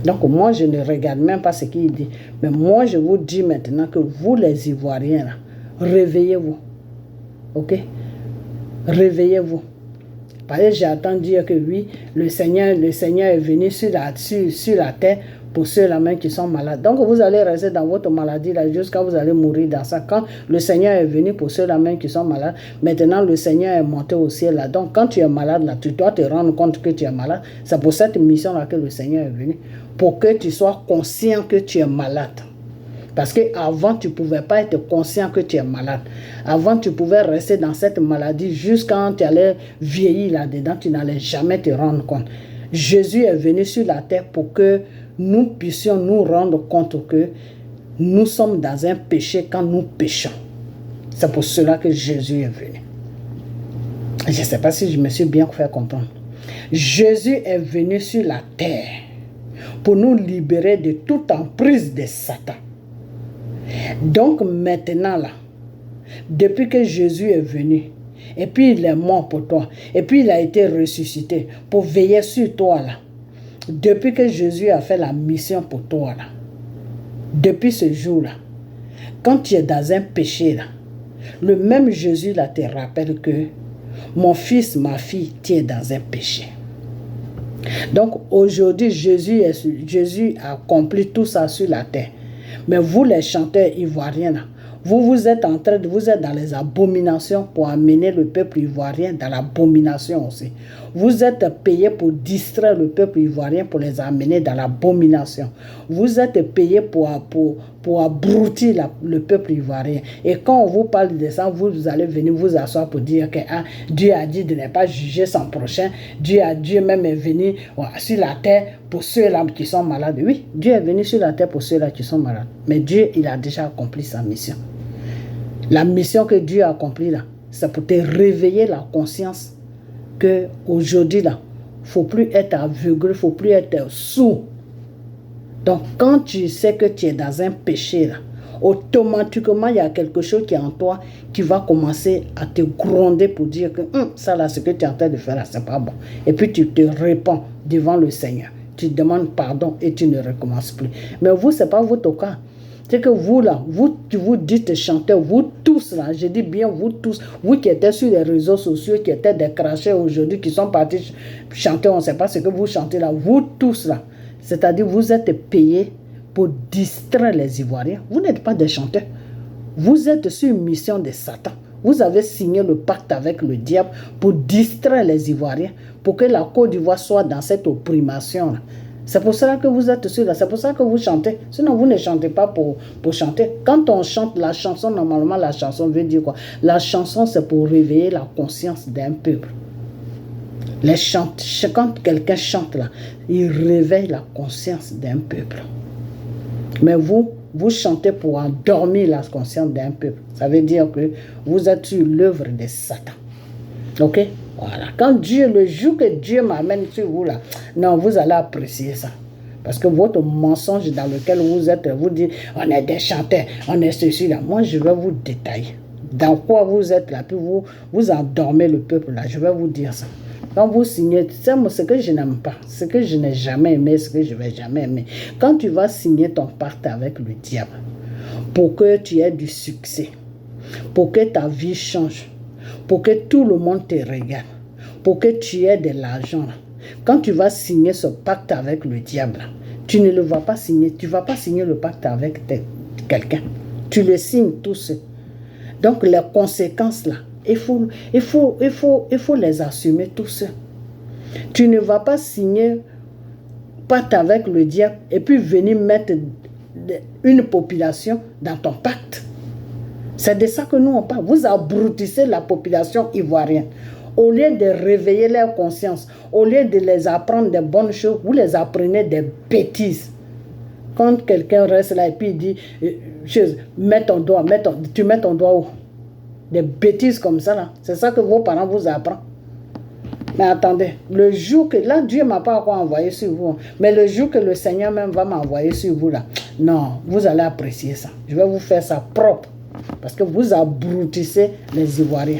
Donc moi je ne regarde même pas ce qu'il dit. Mais moi je vous dis maintenant que vous les Ivoiriens là, réveillez-vous. Ok? Réveillez-vous. Parce que j'entends dire que oui, le Seigneur est venu sur la terre pour ceux-là même qui sont malades. Donc vous allez rester dans votre maladie là jusqu'à vous allez mourir dans ça. Quand le Seigneur est venu pour ceux-là même qui sont malades, maintenant le Seigneur est monté au ciel là. Donc quand tu es malade là, tu dois te rendre compte que tu es malade. C'est pour cette mission là que le Seigneur est venu. Pour que tu sois conscient que tu es malade. Parce qu'avant, tu ne pouvais pas être conscient que tu es malade. Avant, tu pouvais rester dans cette maladie jusqu'à quand tu allais vieillir là-dedans, tu n'allais jamais te rendre compte. Jésus est venu sur la terre pour que nous puissions nous rendre compte que nous sommes dans un péché quand nous péchons. C'est pour cela que Jésus est venu. Je ne sais pas si je me suis bien fait comprendre. Jésus est venu sur la terre pour nous libérer de toute emprise de Satan. Donc maintenant là, depuis que Jésus est venu, et puis il est mort pour toi, et puis il a été ressuscité pour veiller sur toi là, depuis que Jésus a fait la mission pour toi là, depuis ce jour là, quand tu es dans un péché là, le même Jésus là te rappelle que mon fils, ma fille, tu es dans un péché. Donc aujourd'hui, Jésus a accompli tout ça sur la terre. Mais vous, les chanteurs ivoiriens, là, vous êtes dans les abominations pour amener le peuple ivoirien dans l'abomination aussi. Vous êtes payés pour distraire le peuple ivoirien pour les amener dans l'abomination. Vous êtes payés pour abrutir le peuple ivoirien. Et quand on vous parle de ça, vous allez venir vous asseoir pour dire que Dieu a dit de ne pas juger son prochain. Dieu même est venu sur la terre pour ceux-là qui sont malades. Oui, Dieu est venu sur la terre pour ceux-là qui sont malades. Mais Dieu, il a déjà accompli sa mission. La mission que Dieu a accomplie là, c'est pour te réveiller la conscience que aujourd'hui là, faut plus être aveugle, faut plus être sourd. Donc quand tu sais que tu es dans un péché là, automatiquement il y a quelque chose qui est en toi qui va commencer à te gronder pour dire que ça là, ce que tu es en train de faire là, c'est pas bon. Et puis tu te répands devant le Seigneur. Tu demandes pardon et tu ne recommences plus. Mais vous, c'est pas votre cas. C'est que vous là, vous dites chanteurs, vous tous là, je dis bien vous tous, vous qui étiez sur les réseaux sociaux, qui étaient des crachés aujourd'hui, qui sont partis chanter, on ne sait pas ce que vous chantez là, vous tous là, c'est-à-dire vous êtes payés pour distraire les Ivoiriens. Vous n'êtes pas des chanteurs, vous êtes sur une mission de Satan. Vous avez signé le pacte avec le diable pour distraire les Ivoiriens, pour que la Côte d'Ivoire soit dans cette opprimation là. C'est pour ça que vous êtes sûr là, c'est pour ça que vous chantez. Sinon, vous ne chantez pas pour chanter. Quand on chante la chanson, normalement, la chanson veut dire quoi? La chanson, c'est pour réveiller la conscience d'un peuple. Quand quelqu'un chante là, il réveille la conscience d'un peuple. Mais vous chantez pour endormir la conscience d'un peuple. Ça veut dire que vous êtes sur l'œuvre de Satan. Ok? Voilà. Quand le jour que Dieu m'amène sur vous là, non, vous allez apprécier ça. Parce que votre mensonge dans lequel vous êtes, vous dites, on est des chanteurs, on est ceci là. Moi, je vais vous détailler. Dans quoi vous êtes là, puis vous endormez le peuple là. Je vais vous dire ça. Quand vous signez, c'est ce que je n'aime pas, ce que je n'ai jamais aimé, ce que je ne vais jamais aimer. Quand tu vas signer ton pacte avec le diable, pour que tu aies du succès, pour que ta vie change, pour que tout le monde te regarde, pour que tu aies de l'argent. Quand tu vas signer ce pacte avec le diable, tu ne le vas pas signer. Tu ne vas pas signer le pacte avec quelqu'un. Tu le signes tout seul. Donc les conséquences là, il faut les assumer tout seul. Tu ne vas pas signer pacte avec le diable et puis venir mettre une population dans ton pacte. C'est de ça que nous on parle. Vous abrutissez la population ivoirienne. Au lieu de réveiller leur conscience, au lieu de les apprendre des bonnes choses, vous les apprenez des bêtises. Quand quelqu'un reste là et puis il dit, mets ton doigt, tu mets ton doigt où? Des bêtises comme ça là. C'est ça que vos parents vous apprennent. Mais attendez, le jour que, là Dieu ne m'a pas encore envoyé sur vous, mais le jour que le Seigneur même va m'envoyer sur vous là, non, vous allez apprécier ça. Je vais vous faire ça propre. Parce que vous abroutissez les Ivoiriens.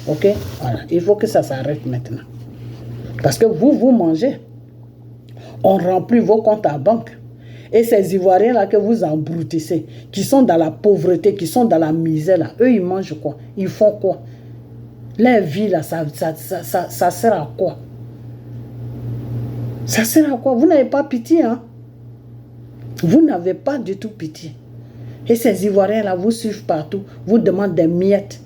Ok? Voilà. Il faut que ça s'arrête maintenant. Parce que vous mangez. On remplit vos comptes à banque. Et ces Ivoiriens-là que vous embroutissez, qui sont dans la pauvreté, qui sont dans la misère, là, eux, ils mangent quoi? Ils font quoi? Leur vie, là, ça sert à quoi? Ça sert à quoi? Vous n'avez pas pitié, hein? Vous n'avez pas du tout pitié. Et ces Ivoiriens-là vous suivent partout, vous demandent des miettes.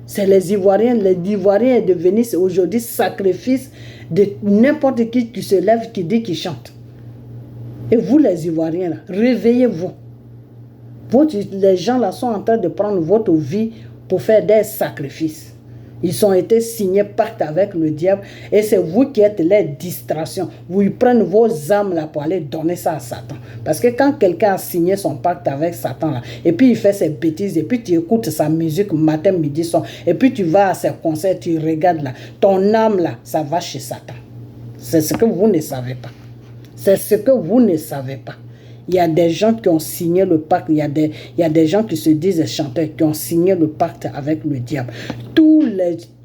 C'est les Ivoiriens est devenu aujourd'hui sacrifice de n'importe qui se lève, qui dit qu'il chante. Et vous les Ivoiriens, là, réveillez-vous. Les gens là sont en train de prendre votre vie pour faire des sacrifices. Ils ont été signés pacte avec le diable et c'est vous qui êtes les distractions. Vous prenez vos âmes là pour aller donner ça à Satan. Parce que quand quelqu'un a signé son pacte avec Satan là, et puis il fait ses bêtises, et puis tu écoutes sa musique matin, midi, soir, et puis tu vas à ses concerts, tu regardes là, ton âme là, ça va chez Satan. C'est ce que vous ne savez pas. C'est ce que vous ne savez pas. Il y a des gens qui ont signé le pacte, il y a des gens qui se disent chanteurs, qui ont signé le pacte avec le diable.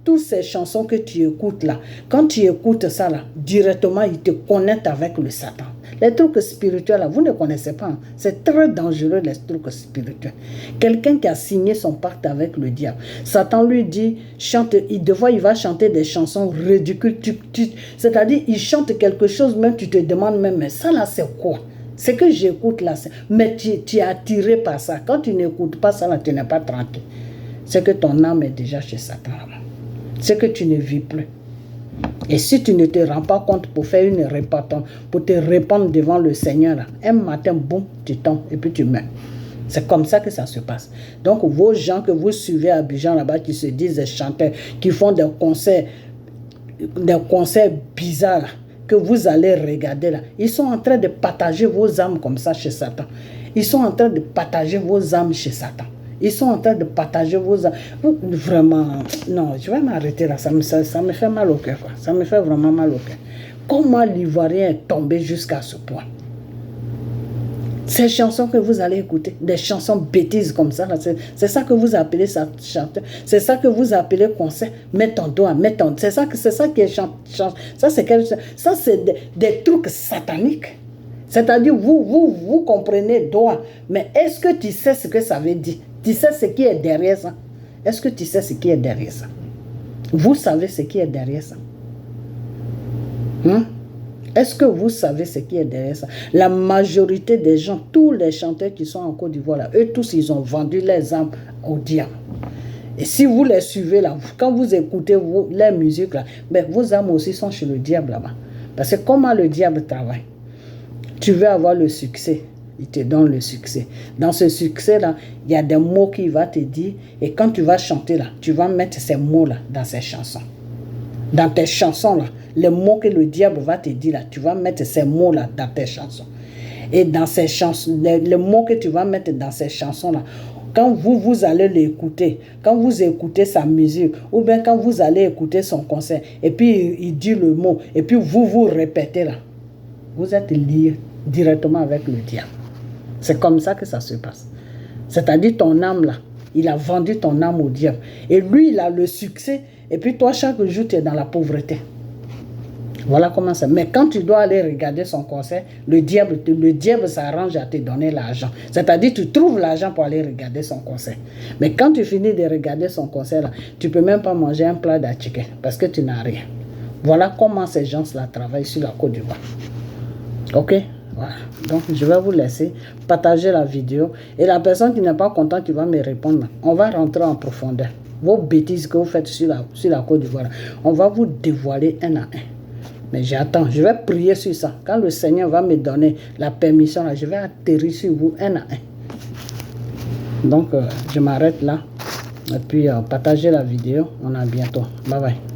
Toutes ces chansons que tu écoutes là, quand tu écoutes ça là, directement, ils te connectent avec le Satan. Les trucs spirituels là, vous ne connaissez pas. Hein? C'est très dangereux les trucs spirituels. Quelqu'un qui a signé son pacte avec le diable, Satan lui dit, chante, des fois il va chanter des chansons ridicules. C'est-à-dire, il chante quelque chose, même tu te demandes même, mais ça là c'est quoi? Ce que j'écoute là, mais tu es attiré par ça. Quand tu n'écoutes pas ça là, tu n'es pas tranquille. C'est que ton âme est déjà chez Satan là-bas. C'est que tu ne vis plus. Et si tu ne te rends pas compte pour faire une repentance, pour te répandre devant le Seigneur, là, un matin, boum, tu tombes et puis tu meurs. C'est comme ça que ça se passe. Donc, vos gens que vous suivez à Abidjan là-bas, qui se disent chanteurs, qui font des concerts bizarres, là, que vous allez regarder là, ils sont en train de partager vos âmes comme ça chez Satan. Ils sont en train de partager vos âmes chez Satan. Ils sont en train de partager vos âmes. Vraiment, non, je vais m'arrêter là. Ça me fait mal au cœur. Ça me fait vraiment mal au cœur. Comment l'Ivoirien est tombé jusqu'à ce point? Ces chansons que vous allez écouter, des chansons bêtises comme ça, c'est ça que vous appelez ça, chanteur. C'est ça que vous appelez concert. Mets ton doigt, c'est ça qui est chanteur. Ça, c'est des trucs sataniques. C'est-à-dire, vous comprenez doigt, mais est-ce que tu sais ce que ça veut dire? Tu sais ce qui est derrière ça? Est-ce que tu sais ce qui est derrière ça? Vous savez ce qui est derrière ça? Est-ce que vous savez ce qui est derrière ça? La majorité des gens, tous les chanteurs qui sont en Côte d'Ivoire, là, eux tous, ils ont vendu les âmes au diable. Et si vous les suivez là, quand vous écoutez les musiques là, ben, vos âmes aussi sont chez le diable là-bas. Parce que comment le diable travaille? Tu veux avoir le succès, il te donne le succès. Dans ce succès-là, il y a des mots qu'il va te dire. Et quand tu vas chanter là, tu vas mettre ces mots-là dans ces chansons. Dans tes chansons-là, les mots que le diable va te dire là, tu vas mettre ces mots-là dans tes chansons. Et dans ces chansons, les mots que tu vas mettre dans ces chansons-là, quand vous allez l'écouter, quand vous écoutez sa musique, ou bien quand vous allez écouter son concert, et puis il dit le mot, et puis vous répétez là, vous êtes lié directement avec le diable. C'est comme ça que ça se passe. C'est-à-dire ton âme là, il a vendu ton âme au diable. Et lui, il a le succès. Et puis toi, chaque jour, tu es dans la pauvreté. Voilà comment ça. Mais quand tu dois aller regarder son concert, le diable s'arrange à te donner l'argent. C'est-à-dire, tu trouves l'argent pour aller regarder son concert. Mais quand tu finis de regarder son concert, là, tu ne peux même pas manger un plat d'attiqué parce que tu n'as rien. Voilà comment ces gens-là travaillent sur la Côte d'Ivoire. Ok? Voilà. Donc, je vais vous laisser partager la vidéo. Et la personne qui n'est pas contente, qui va me répondre. On va rentrer en profondeur. Vos bêtises que vous faites sur la Côte d'Ivoire, on va vous dévoiler un à un. Mais j'attends, je vais prier sur ça. Quand le Seigneur va me donner la permission, là, je vais atterrir sur vous un à un. Donc, je m'arrête là. Et puis, partagez la vidéo. On a bientôt. Bye bye.